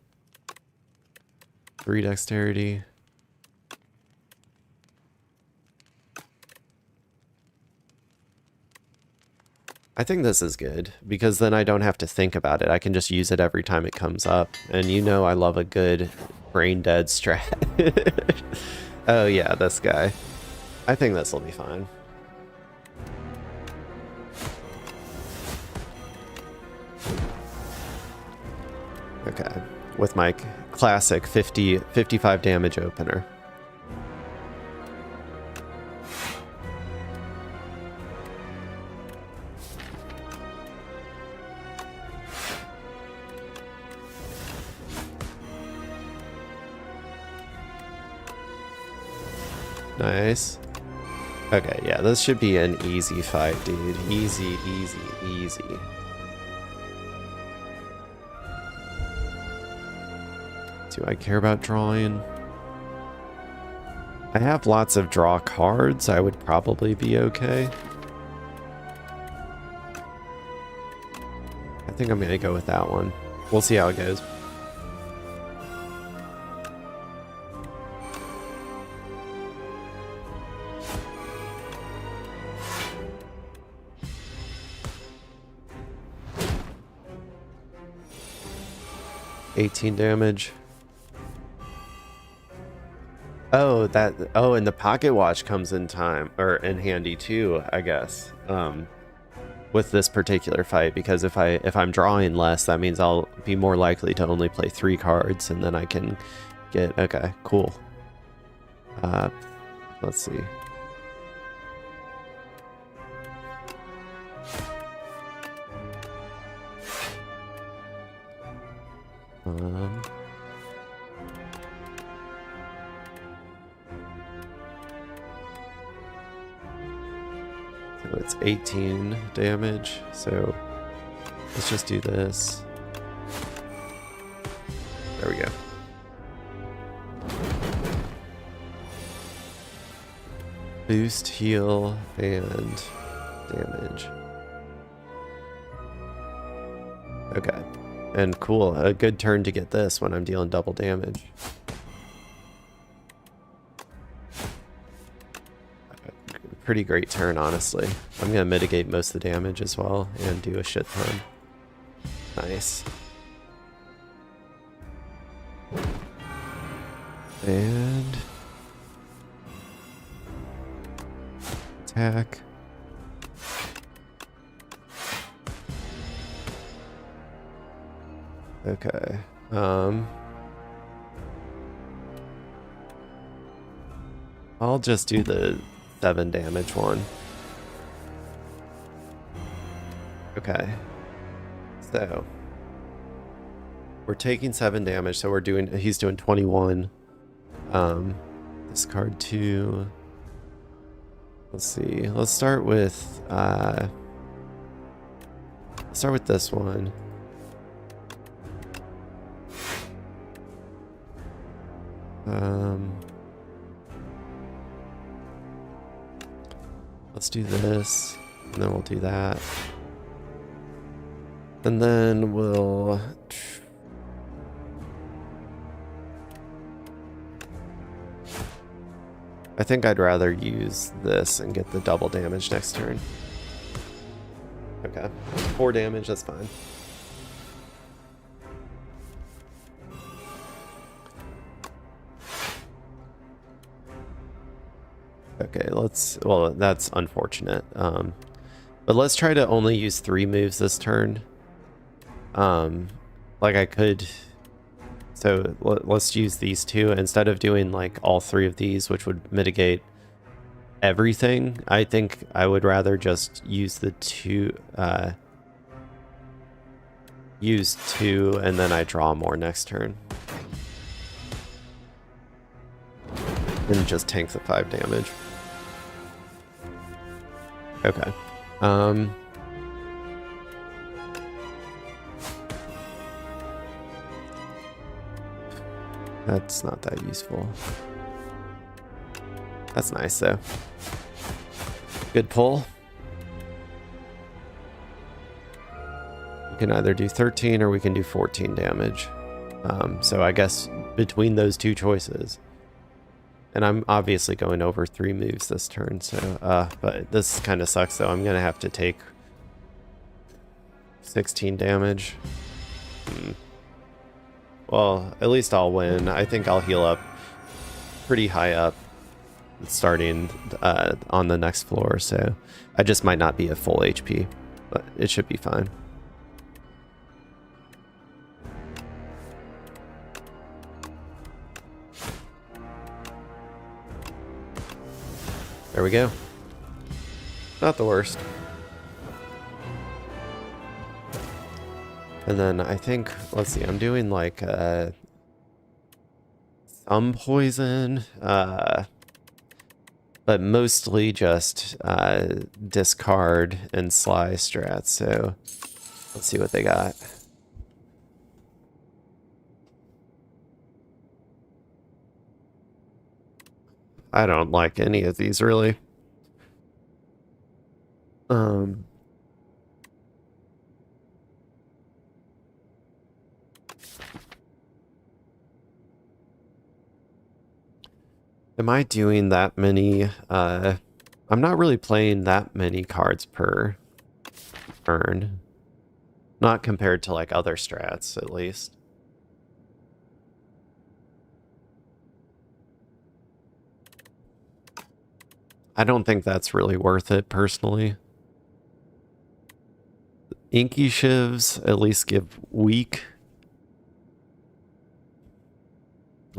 3 dexterity. I think this is good because then I don't have to think about it. I can just use it every time it comes up. And you know I love a good brain dead strat. Oh yeah, this guy. I think this will be fine. Okay, with my classic 55 damage opener. Nice. Okay, yeah, this should be an easy fight, dude. Easy, easy, easy. Do I care about drawing? I have lots of draw cards. I would probably be okay. I think I'm gonna go with that one. We'll see how it goes. $18 damage. Oh, and the pocket watch comes in time, or in handy too, I guess. With this particular fight, because if I'm drawing less, that means I'll be more likely to only play 3 cards, and then I can get, okay, cool. Let's see. So it's 18 damage, so let's just do this. There we go. Boost, heal, and damage. Okay. And cool, a good turn to get this when I'm dealing double damage. Pretty great turn, honestly. I'm gonna mitigate most of the damage as well and do a shit ton. Nice. And attack. Okay. I'll just do the 7 damage one. Okay. So we're taking 7 damage, so he's doing 21. Discard 2. Let's see. Let's start with this one. Let's do this, and then we'll do that. And then we'll... I think I'd rather use this and get the double damage next turn. Okay, 4 damage, that's fine. Okay, well, that's unfortunate. But let's try to only use 3 moves this turn. Like I could, so let's use these 2 instead of doing like all 3 of these, which would mitigate everything. I think I would rather just use the 2, use 2, and then I draw more next turn. And just tank the 5 damage. Okay. That's not that useful. That's nice though. Good pull. We can either do 13 or we can do 14 damage. So I guess between those 2 choices. And I'm obviously going over 3 moves this turn, so, but this kind of sucks though. I'm gonna have to take 16 damage. Well, at least I'll win. I think I'll heal up pretty high up starting on the next floor, so I just might not be at full HP, but it should be fine. There we go. Not the worst. And then I think, let's see, I'm doing like some poison, but mostly just discard and Sly strats. So let's see what they got. I don't like any of these really. Am I doing that many? I'm not really playing that many cards per turn. Not compared to like other strats, at least. I don't think that's really worth it, personally. Inky Shivs at least give weak.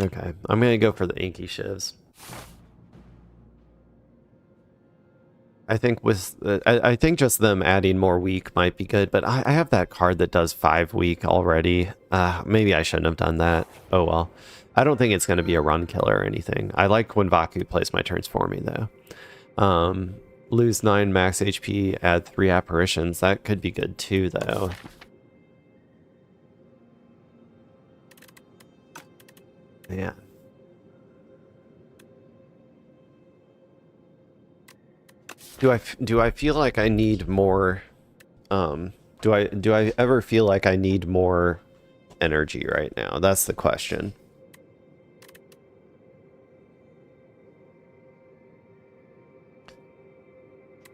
Okay, I'm gonna go for the Inky Shivs. I think with I think just them adding more weak might be good, but I have that card that does 5 weak already. Maybe I shouldn't have done that. Oh well. I don't think it's going to be a run killer or anything. I like when Vaku plays my turns for me though. Lose 9 max HP, add 3 apparitions. That could be good too though. Yeah. Do I feel like I need more do I ever feel like I need more energy right now? That's the question.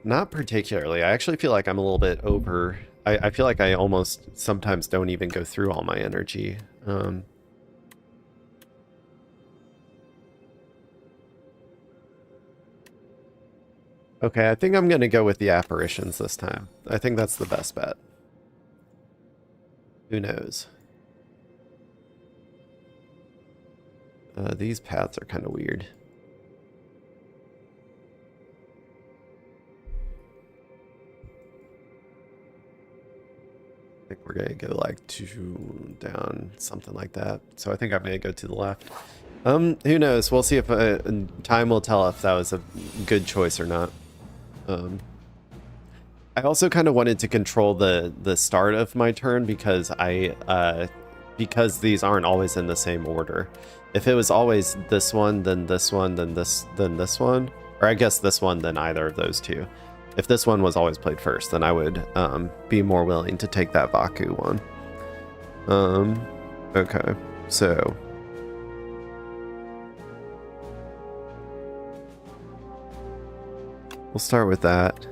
Not particularly. I actually feel like I'm a little bit over. I feel like I almost sometimes don't even go through all my energy. Okay, I think I'm going to go with the apparitions this time. I think that's the best bet. Who knows? These paths are kind of weird. I think we're going to go like 2 down, something like that. So I think I'm going to go to the left. Who knows? We'll see if time will tell if that was a good choice or not. I also kind of wanted to control the start of my turn because because these aren't always in the same order. If it was always this one, then this one, then this one, or I guess this one, then either of those two. If this one was always played first, then I would be more willing to take that Vaku one. Okay, so we'll start with that.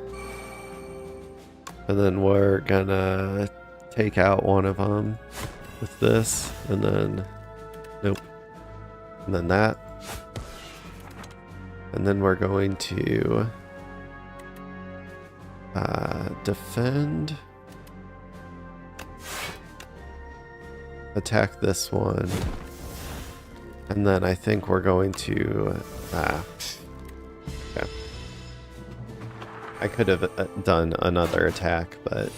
And then we're gonna take out one of them with this, and then, nope. And then that. And then we're going to defend. Attack this one. And then I think we're going to, okay. I could have done another attack, but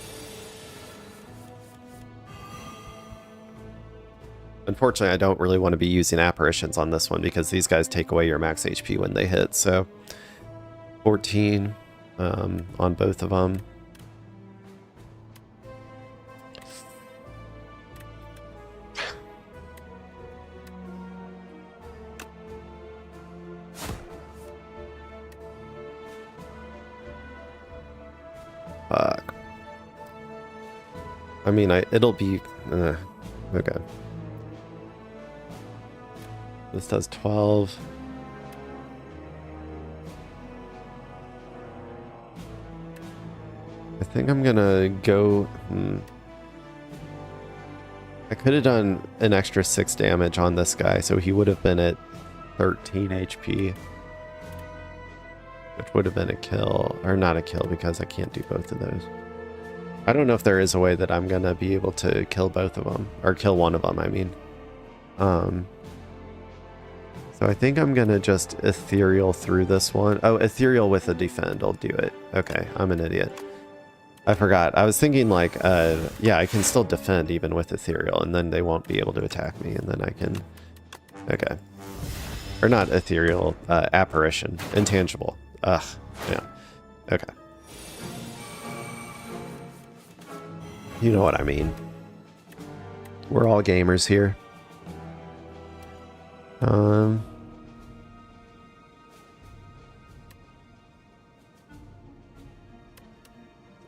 unfortunately I don't really want to be using apparitions on this one because these guys take away your max HP when they hit. So 14 on both of them. Fuck. I mean, it'll be okay. This does 12. I think I'm gonna go... I could have done an extra 6 damage on this guy, so he would have been at 13 HP. Which would have been a kill, or not a kill because I can't do both of those. I don't know if there is a way that I'm gonna be able to kill both of them, or kill one of them, I mean. So I think I'm gonna just ethereal through this one. Oh, ethereal with a defend, I'll do it. Okay, I'm an idiot. I forgot. I was thinking like, yeah, I can still defend even with ethereal, and then they won't be able to attack me, and then I can... Okay. Or not ethereal, apparition, intangible. Ugh, yeah. Okay. You know what I mean. We're all gamers here.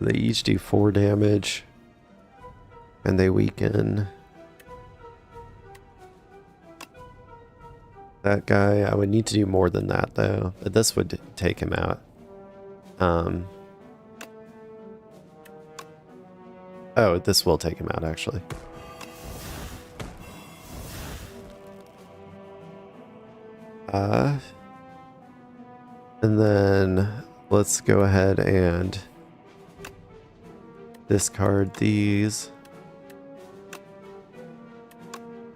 They each do 4 damage, and they weaken. That guy, I would need to do more than that though, but this would take him out. Oh, this will take him out actually. And then let's go ahead and discard these.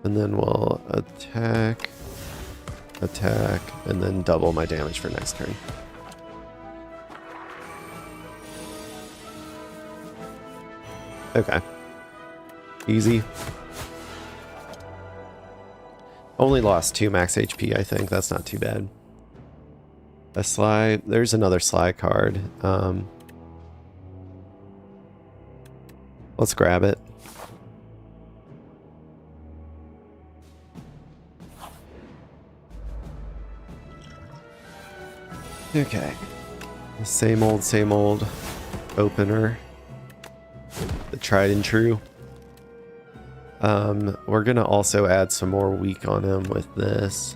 And then we'll attack, and then double my damage for next turn. Okay. Easy. Only lost 2 max HP, I think. That's not too bad. A Sly. There's another Sly card. Let's grab it. Okay. The same old opener. The tried and true. We're gonna also add some more weak on him with this.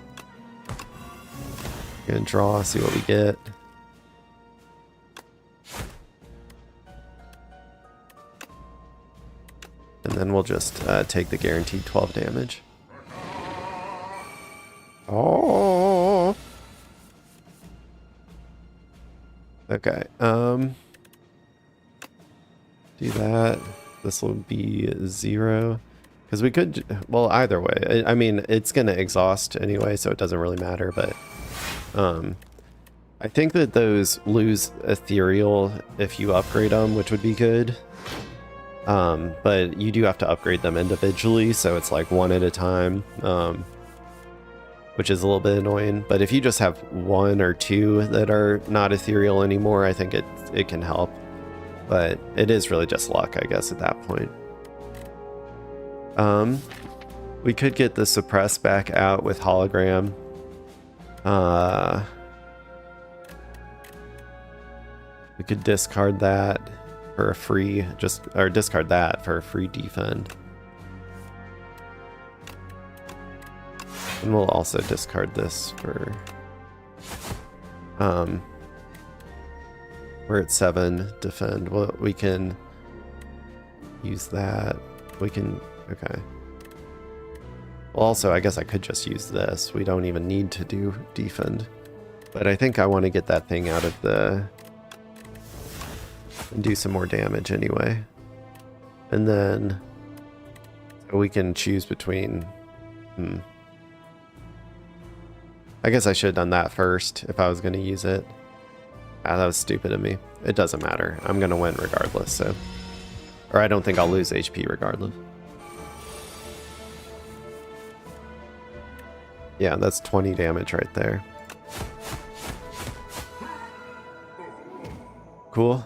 Gonna draw, see what we get. And then we'll just take the guaranteed 12 damage. Oh. Okay. Do that. This will be 0. Because we could, well, either way. I mean, it's going to exhaust anyway, so it doesn't really matter, but I think that those lose ethereal if you upgrade them, which would be good. But you do have to upgrade them individually, so it's like 1 at a time, which is a little bit annoying. But if you just have 1 or 2 that are not ethereal anymore, I think it can help. But it is really just luck, I guess, at that point. We could get the suppress back out with hologram. We could discard that for a free, or discard that for a free defend. And we'll also discard this for, we're at 7 defend. Well, we can use that. We can, okay. Well, also, I guess I could just use this. We don't even need to do defend. But I think I want to get that thing out of the... and do some more damage anyway. And then we can choose between... I guess I should have done that first if I was going to use it. Ah, that was stupid of me. It doesn't matter. I'm going to win regardless, so... Or I don't think I'll lose HP regardless. Yeah, that's 20 damage right there. Cool.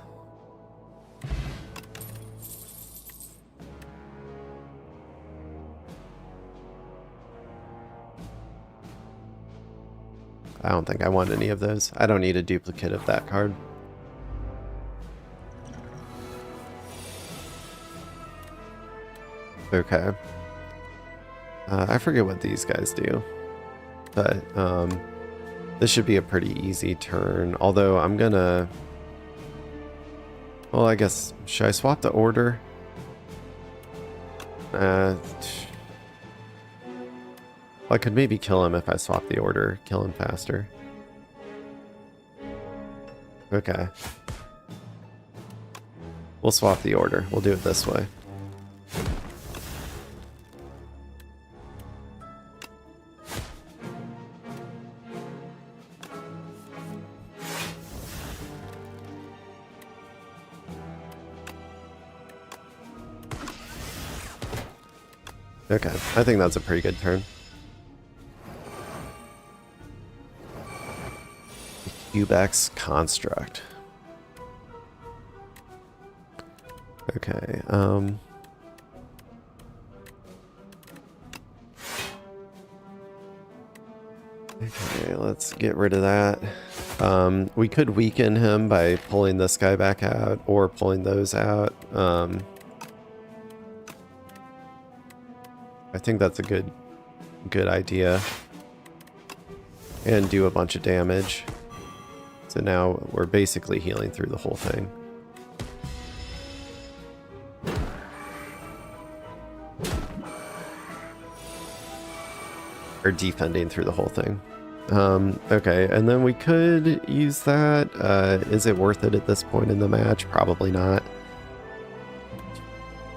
I don't think I want any of those. I don't need a duplicate of that card. Okay. I forget what these guys do. But this should be a pretty easy turn. Although I'm gonna... Well, I guess, should I swap the order? I could maybe kill him if I swap the order, kill him faster. Okay. We'll swap the order. We'll do it this way. Okay, I think that's a pretty good turn. Cubex Construct. Okay, okay, let's get rid of that. We could weaken him by pulling this guy back out or pulling those out. I think that's a good idea. And do a bunch of damage. So now we're basically healing through the whole thing. Or defending through the whole thing. Okay, and then we could use that. Is it worth it at this point in the match? Probably not.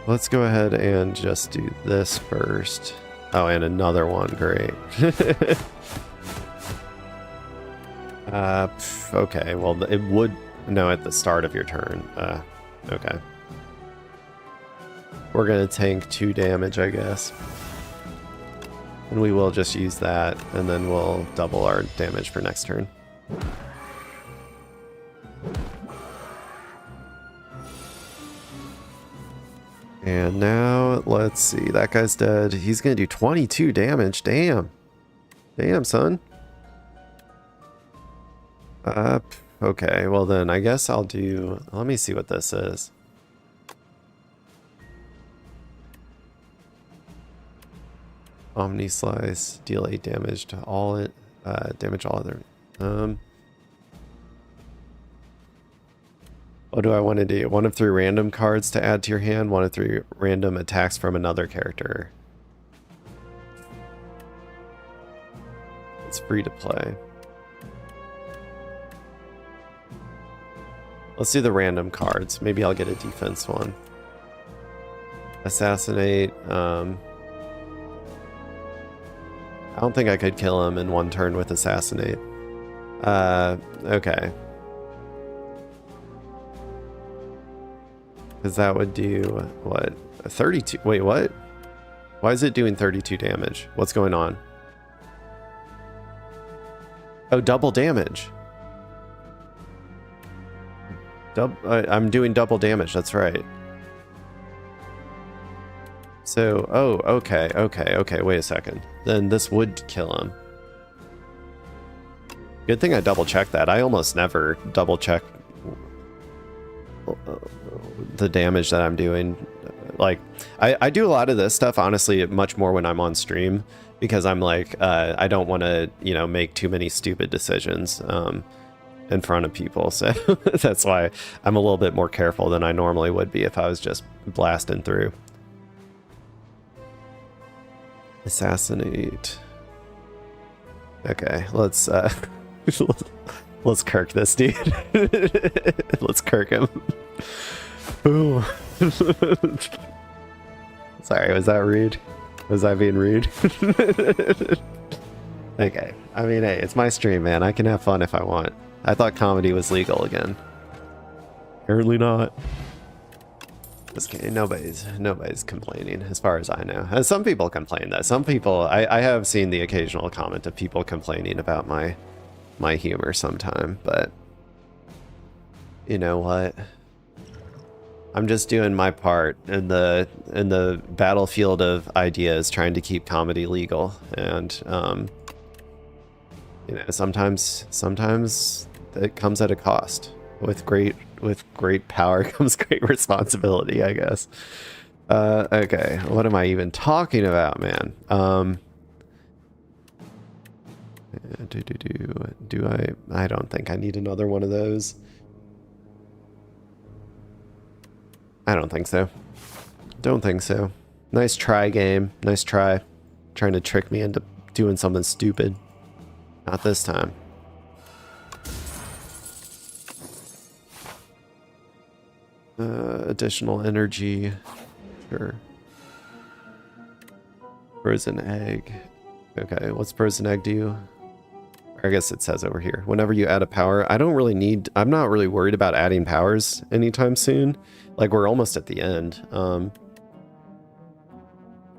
Let's go ahead and just do this first. Oh, and another one. Great. Okay, well, it would... No, at the start of your turn. Okay. We're gonna tank 2 damage, I guess. And we will just use that, and then we'll double our damage for next turn. And now, let's see. That guy's dead. He's gonna do 22 damage. Damn. Damn, son. Okay, well then, I guess I'll do... Let me see what this is. Omni Slice, deal 8 damage to all it, damage all other. What do I want to do? 1 of 3 random cards to add to your hand, 1 of 3 random attacks from another character. It's free to play. Let's do the random cards. Maybe I'll get a defense one. Assassinate. I don't think I could kill him in 1 turn with Assassinate. Okay. Because that would do, what? 32? Wait, what? Why is it doing 32 damage? What's going on? Oh, double damage. I'm doing double damage, that's right. So, oh, okay, wait a second. Then this would kill him. Good thing I double checked that. I almost never double check the damage that I'm doing. Like, I do a lot of this stuff, honestly, much more when I'm on stream, because I'm like, I don't want to, you know, make too many stupid decisions. In front of people, so that's why I'm a little bit more careful than I normally would be if I was just blasting through. Assassinate. Okay, let's let's Kirk this dude. Let's Kirk him. Ooh. Sorry, was that rude? Was I being rude? Okay, I mean, hey, it's my stream, man. I can have fun if I want. I thought comedy was legal again. Apparently not. Just kidding. Nobody's complaining, as far as I know. Some people complain, though. Some people, I have seen the occasional comment of people complaining about my humor sometime, but you know what? I'm just doing my part in the battlefield of ideas, trying to keep comedy legal, and you know, sometimes it comes at a cost. With great power comes great responsibility, I guess. Okay, what am I even talking about, man? Do I don't think I need another one of those. I don't think so. Don't think so. Nice try, game. Nice try. Trying to trick me into doing something stupid. Not this time. Additional energy. Sure. Frozen egg. Okay, what's frozen egg do? I guess it says over here. Whenever you add a power, I'm not really worried about adding powers anytime soon. Like, we're almost at the end.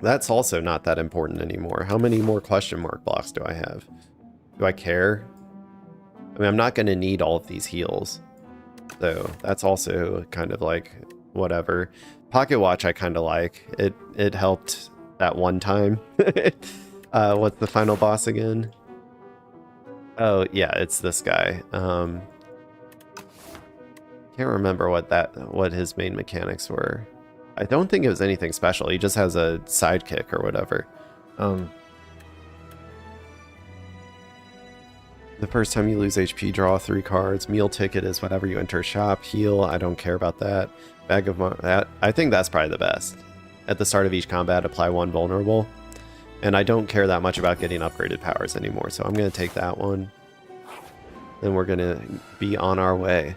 That's also not that important anymore. How many more question mark blocks do I have? Do I care? I mean, I'm not going to need all of these heals. So that's also kind of like, whatever. Pocket watch I kind of like. It helped that one time. What's the final boss again? Oh, yeah, it's this guy. Can't remember what his main mechanics were. I don't think it was anything special. He just has a sidekick or whatever. The first time you lose HP, draw 3 cards. Meal ticket is whenever you enter shop. Heal, I don't care about that. Bag of that. I think that's probably the best. At the start of each combat, apply 1 vulnerable. And I don't care that much about getting upgraded powers anymore, so I'm going to take that one. Then we're going to be on our way.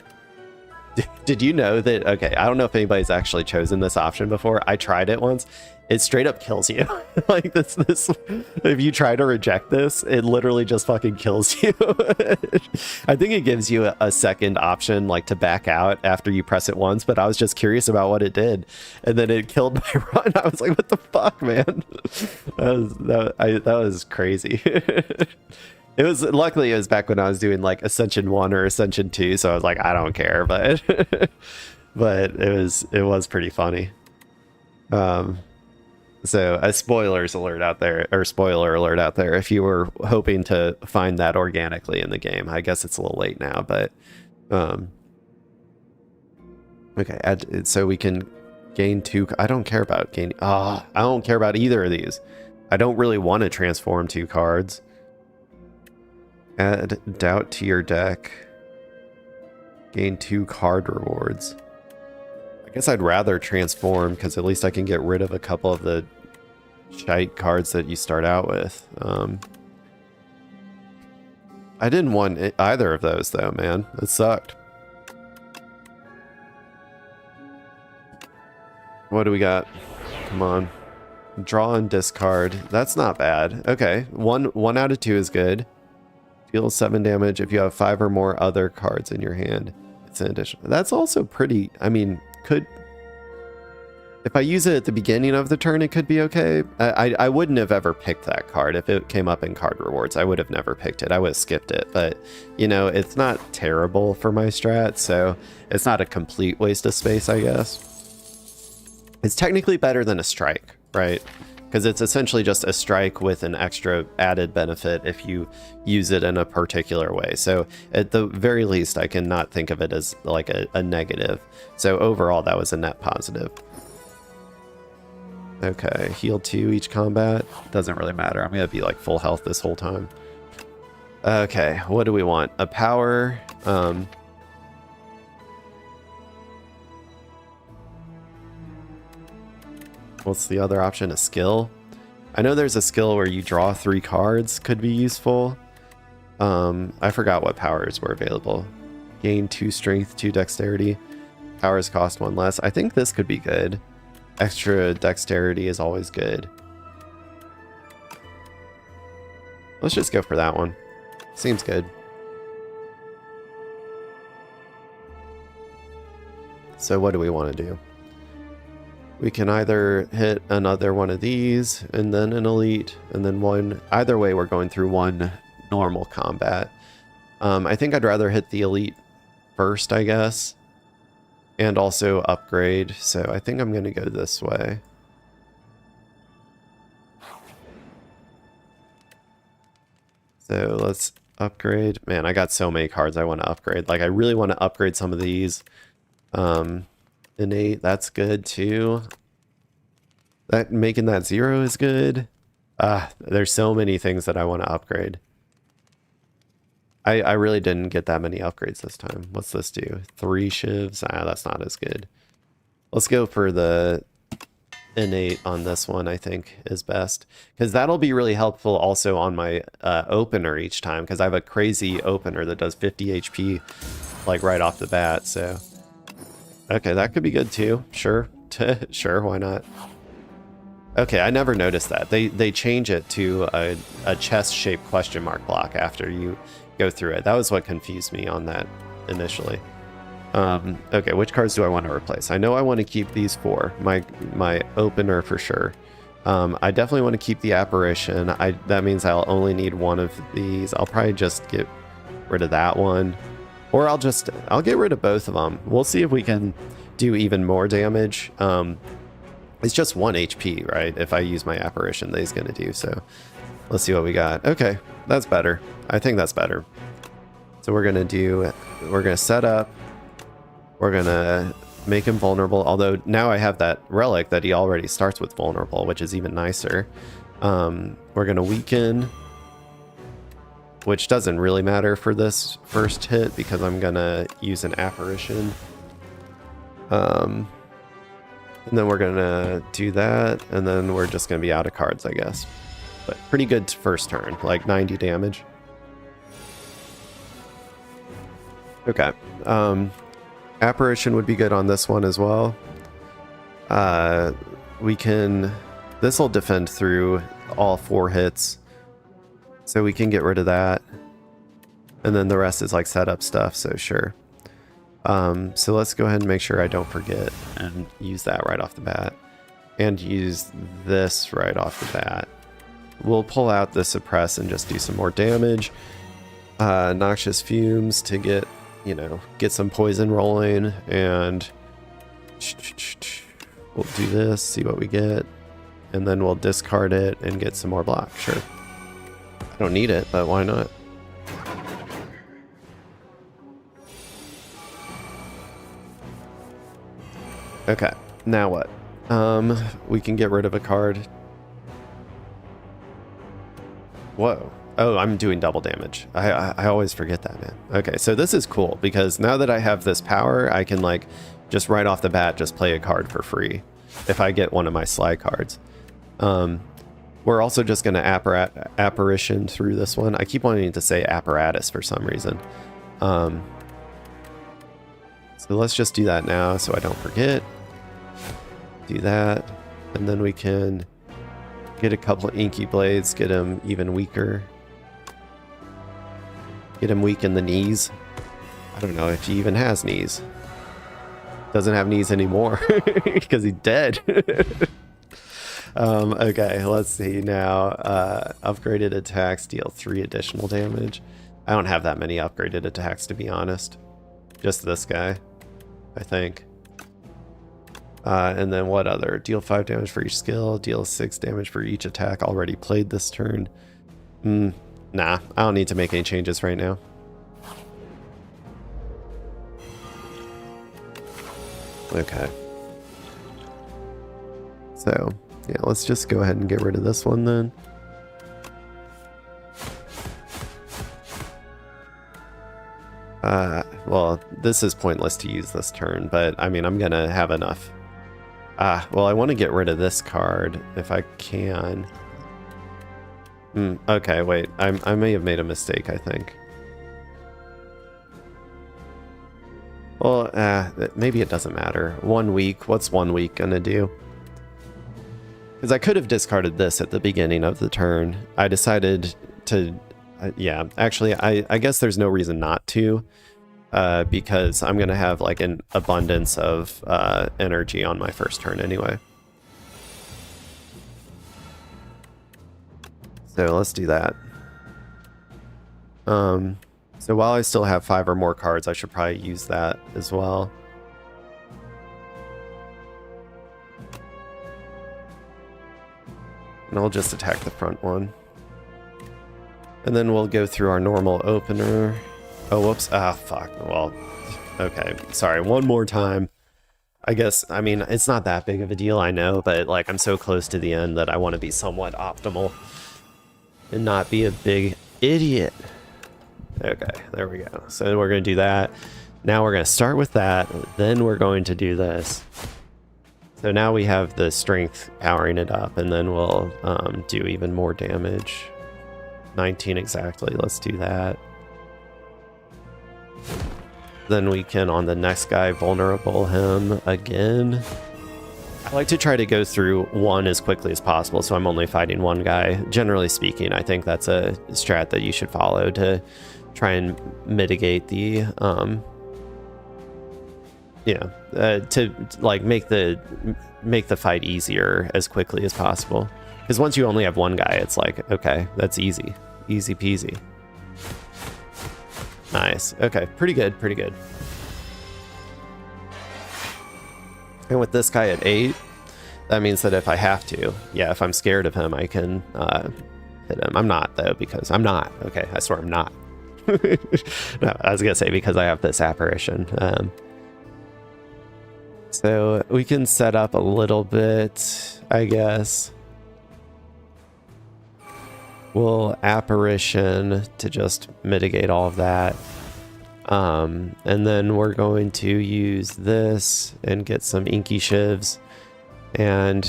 Did you know that, okay, I don't know if anybody's actually chosen this option before. I tried it once. It straight up kills you. Like this, if you try to reject this, it literally just fucking kills you. I think it gives you a second option, like to back out after you press it once, but I was just curious about what it did. And then it killed my run. I was like, what the fuck, man? That was crazy. Luckily it was back when I was doing like Ascension 1 or Ascension 2, so I was like, I don't care, but but it was pretty funny. So a spoiler alert out there if you were hoping to find that organically in the game. I guess it's a little late now, but okay, so we can gain 2. I don't care about gaining. I don't care about either of these. I don't really want to transform 2 cards. Add doubt to your deck. Gain 2 card rewards. I guess I'd rather transform because at least I can get rid of a couple of the shite cards that you start out with. I didn't want either of those though, man. It sucked. What do we got? Come on. Draw and discard. That's not bad. Okay, one out of 2 is good. Deal 7 damage if you have 5 or more other cards in your hand. It's an addition. That's also pretty, I mean, if I use it at the beginning of the turn, it could be okay. I wouldn't have ever picked that card. If it came up in card rewards, I would have never picked it. I would have skipped it. But, you know, it's not terrible for my strat, so it's not a complete waste of space, I guess. It's technically better than a strike, right? Because it's essentially just a strike with an extra added benefit if you use it in a particular way. So at the very least, I cannot think of it as like a negative. So overall, that was a net positive. Okay, heal 2 each combat. Doesn't really matter. I'm going to be like full health this whole time. Okay, what do we want? A power. What's the other option? A skill? I know there's a skill where you draw 3 cards could be useful. I forgot what powers were available. Gain 2 strength, 2 dexterity. Powers cost 1 less. I think this could be good. Extra dexterity is always good. Let's just go for that one. Seems good. So what do we want to do? We can either hit another one of these and then an elite and then one. Either way, we're going through one normal combat. I think I'd rather hit the elite first, I guess, and also upgrade. So I think I'm going to go this way. So let's upgrade. Man, I got so many cards I want to upgrade. Like, I really want to upgrade some of these. Innate, that's good too. Making that 0 is good. There's so many things that I want to upgrade. I really didn't get that many upgrades this time. What's this do? 3 shivs? That's not as good. Let's go for the innate on this one, I think is best. Because that'll be really helpful also on my opener each time, because I have a crazy opener that does 50 HP like right off the bat, so... Okay, that could be good too. Sure. Sure, why not? Okay, I never noticed that. They change it to a chest-shaped question mark block after you go through it. That was what confused me on that initially. Okay, which cards do I want to replace? I know I want to keep these 4. My opener for sure. I definitely want to keep the apparition. That means I'll only need one of these. I'll probably just get rid of that one. Or I'll get rid of both of them. We'll see if we can do even more damage. It's just 1 HP, right? If I use my apparition that he's going to do. So let's see what we got. Okay, that's better. I think that's better. So we're going to set up. We're going to make him vulnerable. Although now I have that relic that he already starts with vulnerable, which is even nicer. We're going to weaken, which doesn't really matter for this first hit because I'm going to use an apparition. And then we're going to do that, and then we're just going to be out of cards, I guess. But pretty good first turn, like 90 damage. Okay. Apparition would be good on this one as well. This will defend through all 4 hits. So we can get rid of that. And then the rest is like setup stuff, so sure. So let's go ahead and make sure I don't forget and use that right off the bat. And use this right off the bat. We'll pull out the suppress and just do some more damage. Noxious fumes to get some poison rolling, and we'll do this, see what we get, and then we'll discard it and get some more block. Sure. I don't need it, but why not? Okay, now what? We can get rid of a card. Whoa. Oh, I'm doing double damage. I always forget that, man. Okay, so this is cool because now that I have this power, I can like just right off the bat just play a card for free if I get one of my Sly cards. We're also just going to apparition through this one. I keep wanting to say apparatus for some reason. So let's just do that now so I don't forget. Do that, and then we can get a couple of inky blades, get him even weaker. Get him weak in the knees. I don't know if he even has knees. Doesn't have knees anymore because he's dead. Okay, let's see now. Upgraded attacks deal 3 additional damage. I don't have that many upgraded attacks, to be honest. Just this guy, I think. And then what other? Deal 5 damage for each skill. Deal 6 damage for each attack already played this turn. Nah, I don't need to make any changes right now. Okay. So, yeah, let's just go ahead and get rid of this one then. Well, this is pointless to use this turn, but I mean, I'm gonna have enough. Well, I want to get rid of this card if I can. Okay, wait, I may have made a mistake, I think. Well, maybe it doesn't matter. 1 week, what's 1 week gonna do? Because I could have discarded this at the beginning of the turn. I decided to, yeah, actually, I guess there's no reason not to, because I'm gonna have like an abundance of energy on my first turn anyway. So let's do that. So while I still have 5 or more cards, I should probably use that as well. And I'll just attack the front one. And then we'll go through our normal opener. Oh, whoops. Fuck. Well, okay. Sorry, one more time. I guess, I mean, it's not that big of a deal, I know, but like I'm so close to the end that I want to be somewhat optimal and not be a big idiot. Okay, there we go. So we're going to do that. Now we're going to start with that. Then we're going to do this. So now we have the strength powering it up, and then we'll do even more damage. 19 exactly, let's do that. Then we can, on the next guy, vulnerable him again. I like to try to go through one as quickly as possible, so I'm only fighting one guy. Generally speaking, I think that's a strat that you should follow to try and mitigate the, to like make the fight easier as quickly as possible. Because once you only have one guy, it's like, okay, that's easy. Easy peasy. Nice. Okay, pretty good, pretty good. And with this guy at 8, that means that if I have to, yeah, if I'm scared of him, I can hit him. I'm not, though, because I'm not. Okay, I swear I'm not. No, I was going to say because I have this apparition. So we can set up a little bit, I guess. We'll apparition to just mitigate all of that. And then we're going to use this and get some inky shivs. And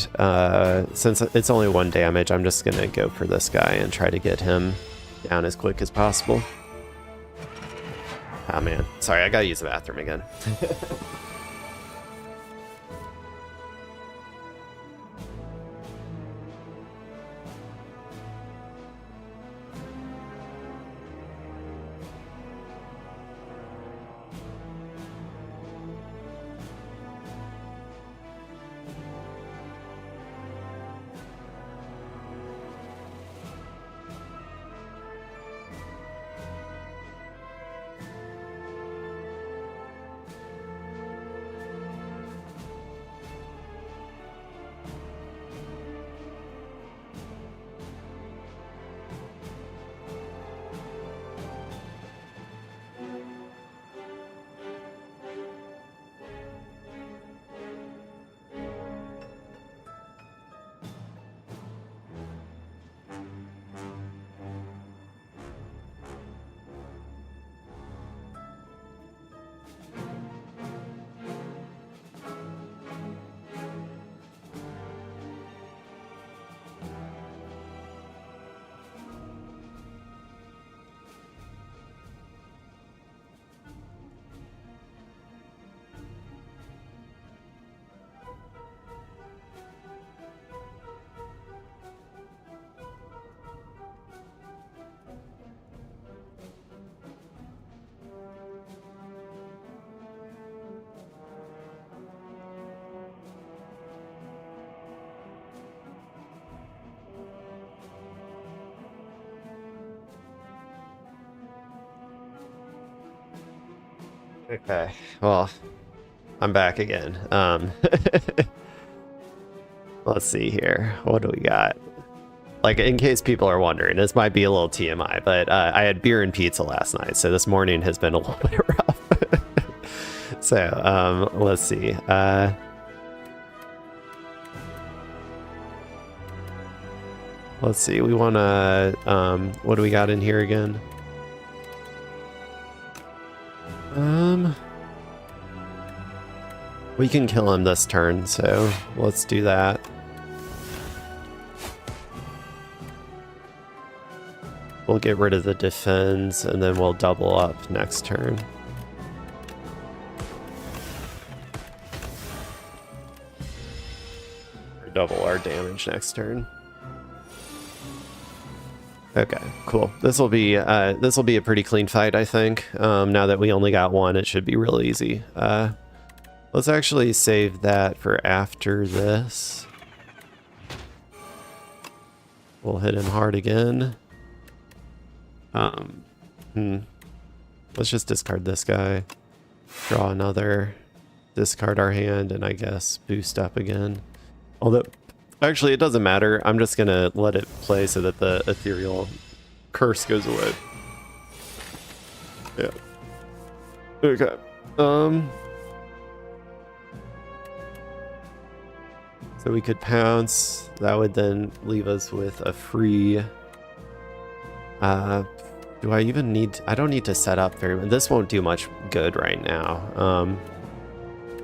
since it's only 1 damage, I'm just going to go for this guy and try to get him down as quick as possible. Oh man, sorry, I gotta use the bathroom again. Okay, well, I'm back again. Let's see here. What do we got? Like, in case people are wondering, this might be a little TMI, but I had beer and pizza last night, so this morning has been a little bit rough. So, let's see. Let's see, we want to, what do we got in here again? We can kill him this turn, so let's do that. We'll get rid of the defense, and then we'll double up next turn. Or double our damage next turn. Okay, cool. This will be a pretty clean fight, I think. Now that we only got one, it should be real easy. Let's actually save that for after this. We'll hit him hard again. Let's just discard this guy. Draw another. Discard our hand, and I guess boost up again. Although, actually, it doesn't matter. I'm just gonna let it play so that the ethereal curse goes away. Yeah. Okay. So we could pounce. That would then leave us with a free... do I even need... I don't need to set up very much. This won't do much good right now.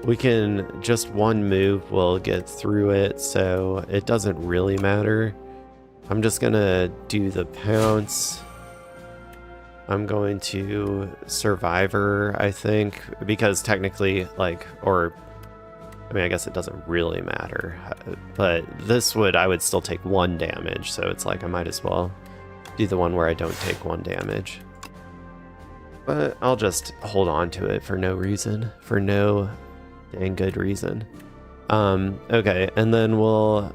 We can, just one move will get through it, so it doesn't really matter. I'm just gonna do the pounce. I'm going to Survivor, I think, because technically, like, or, I mean, I guess it doesn't really matter, but this would, I would still take 1 damage, so it's like I might as well do the one where I don't take 1 damage. But I'll just hold on to it for no reason, for no dang good reason. Okay, and then we'll,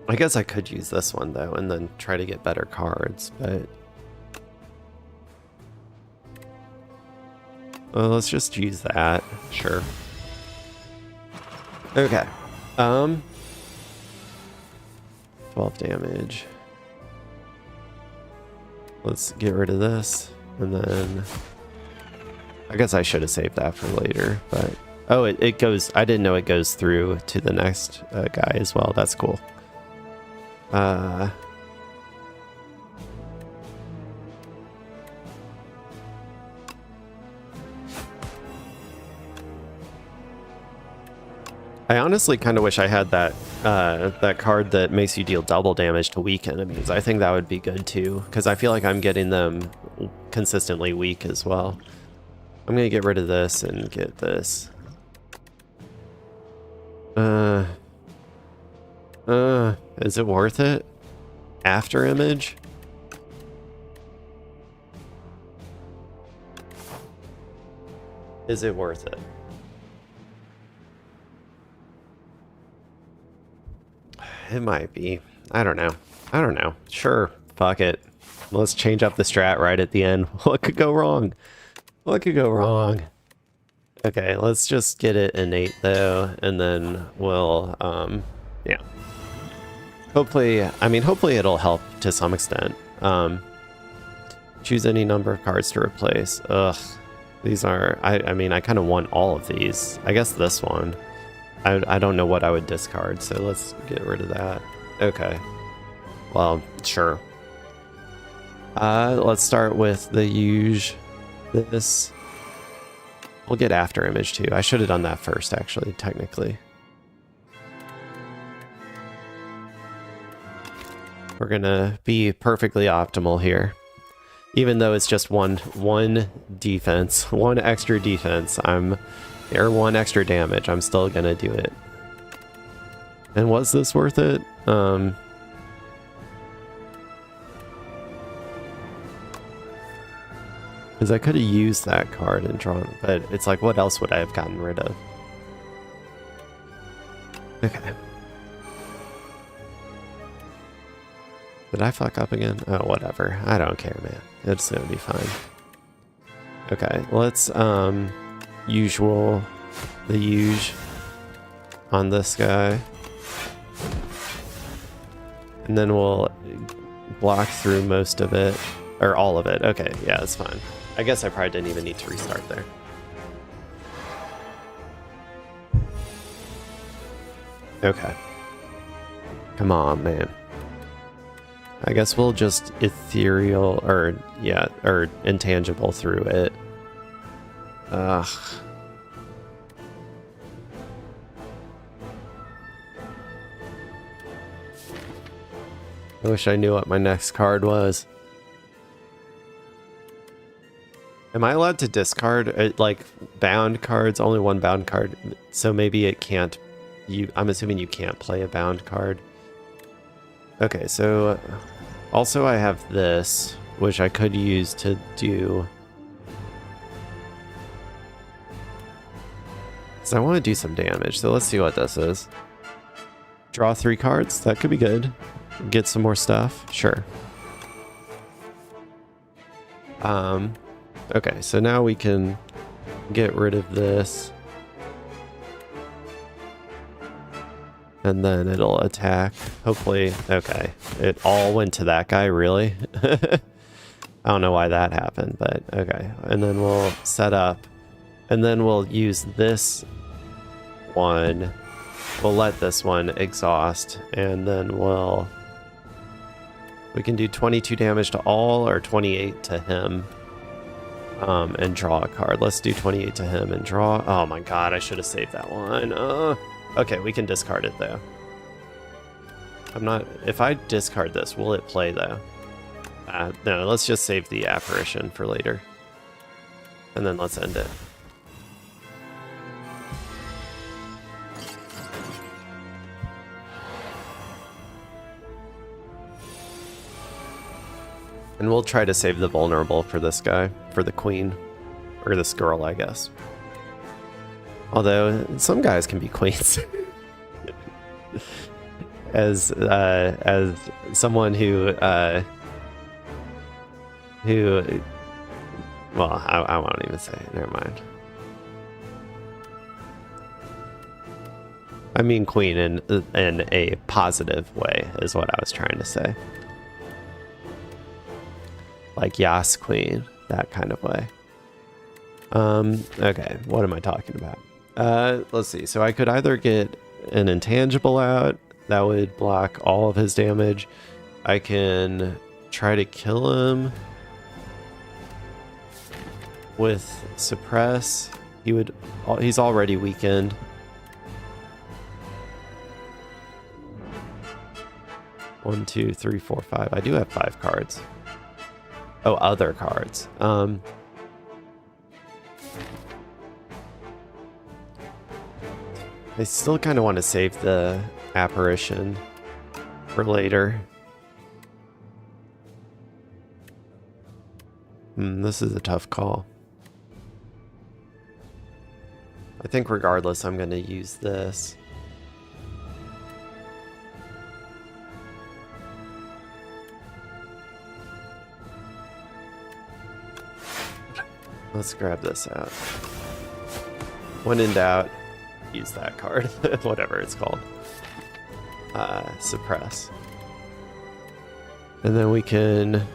I guess I could use this one, though, and then try to get better cards, but... Well, let's just use that. Sure. Okay. 12 damage. Let's get rid of this, and then... I guess I should have saved that for later, but... Oh, it goes... I didn't know it goes through to the next guy as well. That's cool. I honestly kind of wish I had that that card that makes you deal double damage to weak enemies. I think that would be good too, because I feel like I'm getting them consistently weak as well. I'm gonna get rid of this and get this. Is it worth it? After image? Is it worth it? It might be. I don't know. I don't know. Sure. Fuck it. Let's change up the strat right at the end. What could go wrong? What could go wrong? Okay, let's just get it innate though, and then we'll, yeah. Hopefully, I mean, hopefully it'll help to some extent. Choose any number of cards to replace. Ugh. These are, I mean, I kind of want all of these. I guess this one. I don't know what I would discard, so let's get rid of that. Okay. Well, sure. Let's start with the huge. This. We'll get after image too. I should have done that first, actually, technically. We're gonna be perfectly optimal here. Even though it's just one defense, one extra defense, or 1 extra damage, I'm still gonna do it. And was this worth it? Because I could have used that card and drawn, but it's like, what else would I have gotten rid of? Okay. Did I fuck up again? Oh, whatever. I don't care, man. It's gonna be fine. Okay, let's, the huge on this guy. And then we'll block through most of it, or all of it. Okay, yeah, it's fine. I guess I probably didn't even need to restart there. Okay. Come on, man. I guess we'll just ethereal, or yeah, or intangible through it. Ugh. I wish I knew what my next card was. Am I allowed to discard, like, bound cards? Only 1 bound card, so maybe it can't... I'm assuming you can't play a bound card. Okay, so... Also, I have this, which I could use to do... So I want to do some damage, so let's see what this is. Draw 3 cards? That could be good. Get some more stuff? Sure. Okay, so now we can get rid of this. And then it'll attack. Hopefully, okay. It all went to that guy, really? I don't know why that happened, but okay. And then we'll set up. And then we'll use this one. We'll let this one exhaust. And then we can do 22 damage to all or 28 to him. and draw a card. Let's do 28 to him and draw. Oh my god, I should have saved that one. Okay, we can discard it though. If I discard this, will it play though? No, let's just save the apparition for later. And then let's end it. And we'll try to save the vulnerable for this guy, for the queen. Or this girl, I guess. Although, some guys can be queens. As someone who well, I won't even say it, never mind. I mean queen in a positive way, is what I was trying to say. Like Yas Queen, that kind of way. Okay, what am I talking about? Let's see, so I could either get an intangible out, that would block all of his damage. I can try to kill him with suppress. He's already weakened. One, two, three, four, five. I do have 5 cards. Oh, other cards. I still kind of want to save the apparition for later. This is a tough call. I think regardless, I'm going to use this. Let's grab this out. When in doubt, use that card. Whatever it's called. Suppress. And then we can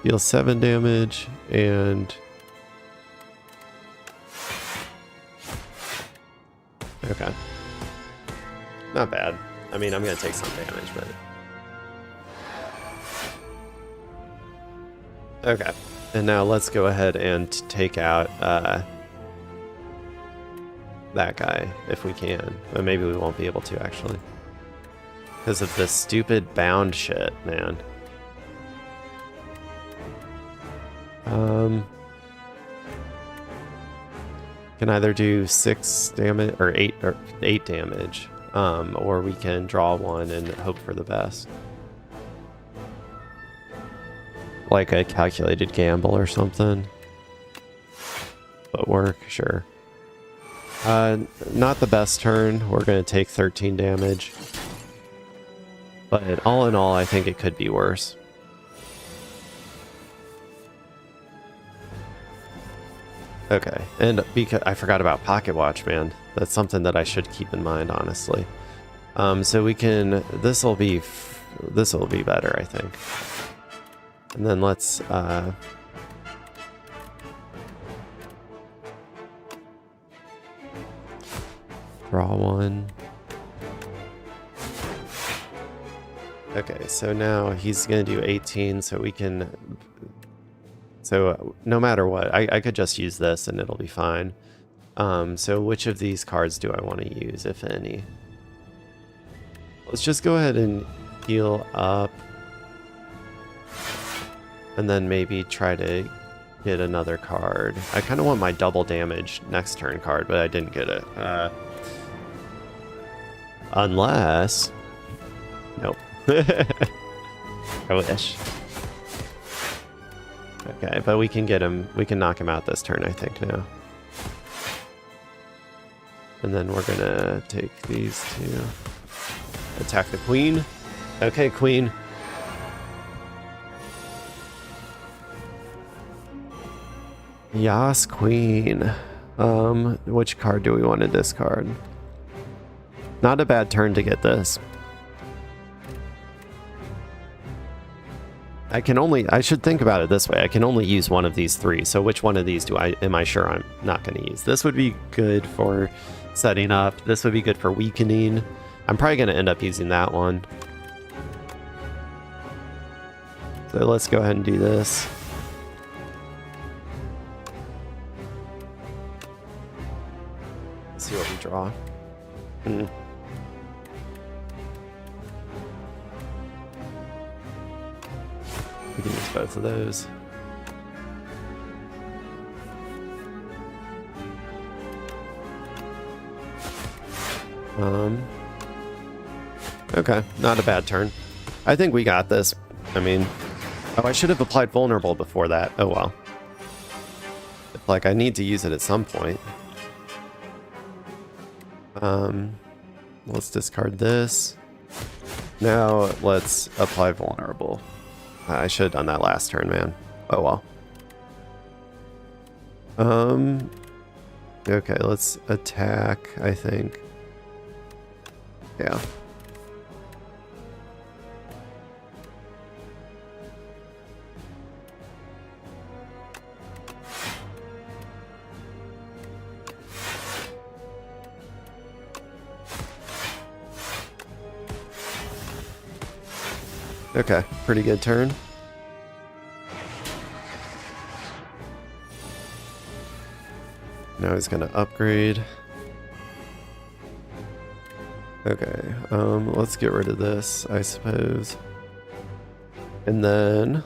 deal 7 damage and... Okay. Not bad. I mean, I'm going to take some damage, but... Okay. And now let's go ahead and take out that guy, if we can. But maybe we won't be able to, actually. Because of this stupid bound shit, man. Can either do 6 damage, or 8 damage, or we can draw 1 and hope for the best. Like a calculated gamble or something. Footwork, sure. Not the best turn. We're going to take 13 damage. But all in all, I think it could be worse. Okay, and because I forgot about Pocket Watch, man. That's something that I should keep in mind, honestly. So we can... This will be better, I think. And then let's... draw 1. Okay, so now he's going to do 18, so we can... So no matter what, I could just use this and it'll be fine. So which of these cards do I want to use, if any? Let's just go ahead and heal up. And then maybe try to get another card. I kind of want my double damage next turn card, but I didn't get it. Unless... Nope. I wish. Okay, but we can get him, we can knock him out this turn, I think, now. And then we're gonna take these 2. Attack the queen. Okay, queen. Yas, queen. Which card do we want to discard? Not a bad turn to get this. I should think about it this way. I can only use one of these 3. So which one of these am I sure I'm not going to use? This would be good for setting up. This would be good for weakening. I'm probably going to end up using that one. So let's go ahead and do this. draw. Hmm. We can use both of those. Okay, not a bad turn. I think we got this. I mean, oh, I should have applied vulnerable before that. Oh well. Like, I need to use it at some point. Let's discard this. Now let's apply vulnerable. I should have done that last turn, man. Oh well. Okay, let's attack, I think. Yeah. Okay, pretty good turn. Now he's gonna upgrade. Okay, let's get rid of this, I suppose. And then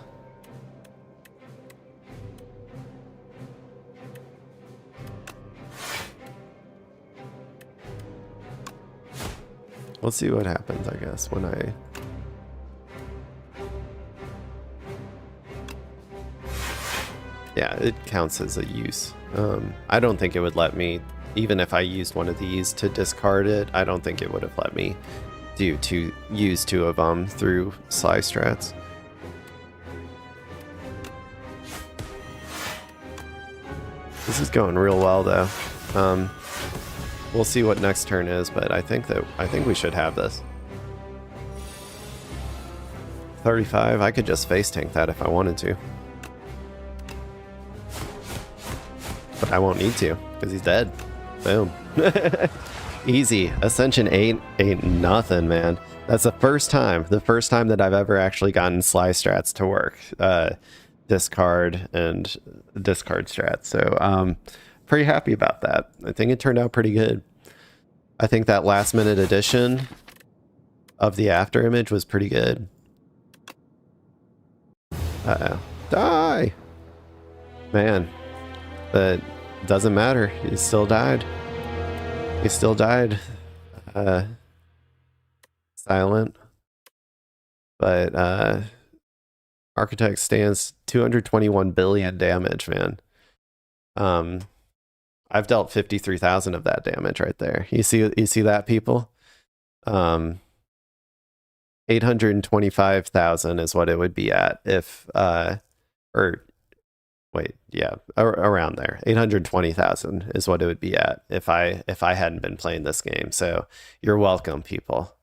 we'll see what happens, I guess, when I... Yeah, it counts as a use. I don't think it would let me, even if I used one of these to discard it, I don't think it would have let me use two of them through Sly strats. This is going real well though. We'll see what next turn is, but I think we should have this. 35, I could just face tank that if I wanted to. But I won't need to, because he's dead. Boom. Easy. Ascension ain't nothing, man. That's the first time that I've ever actually gotten Sly strats to work. Discard and discard strats. So pretty happy about that. I think it turned out pretty good. I think that last minute addition of the after image was pretty good. Uh-oh. Die! Man. But doesn't matter. He still died. He still died. Silent. But Architect stands 221 billion damage, man. I've dealt 53,000 of that damage right there. You see that, people? 825,000 is what it would be at if wait, yeah, around there. 820,000 is what it would be at if I hadn't been playing this game. So you're welcome, people.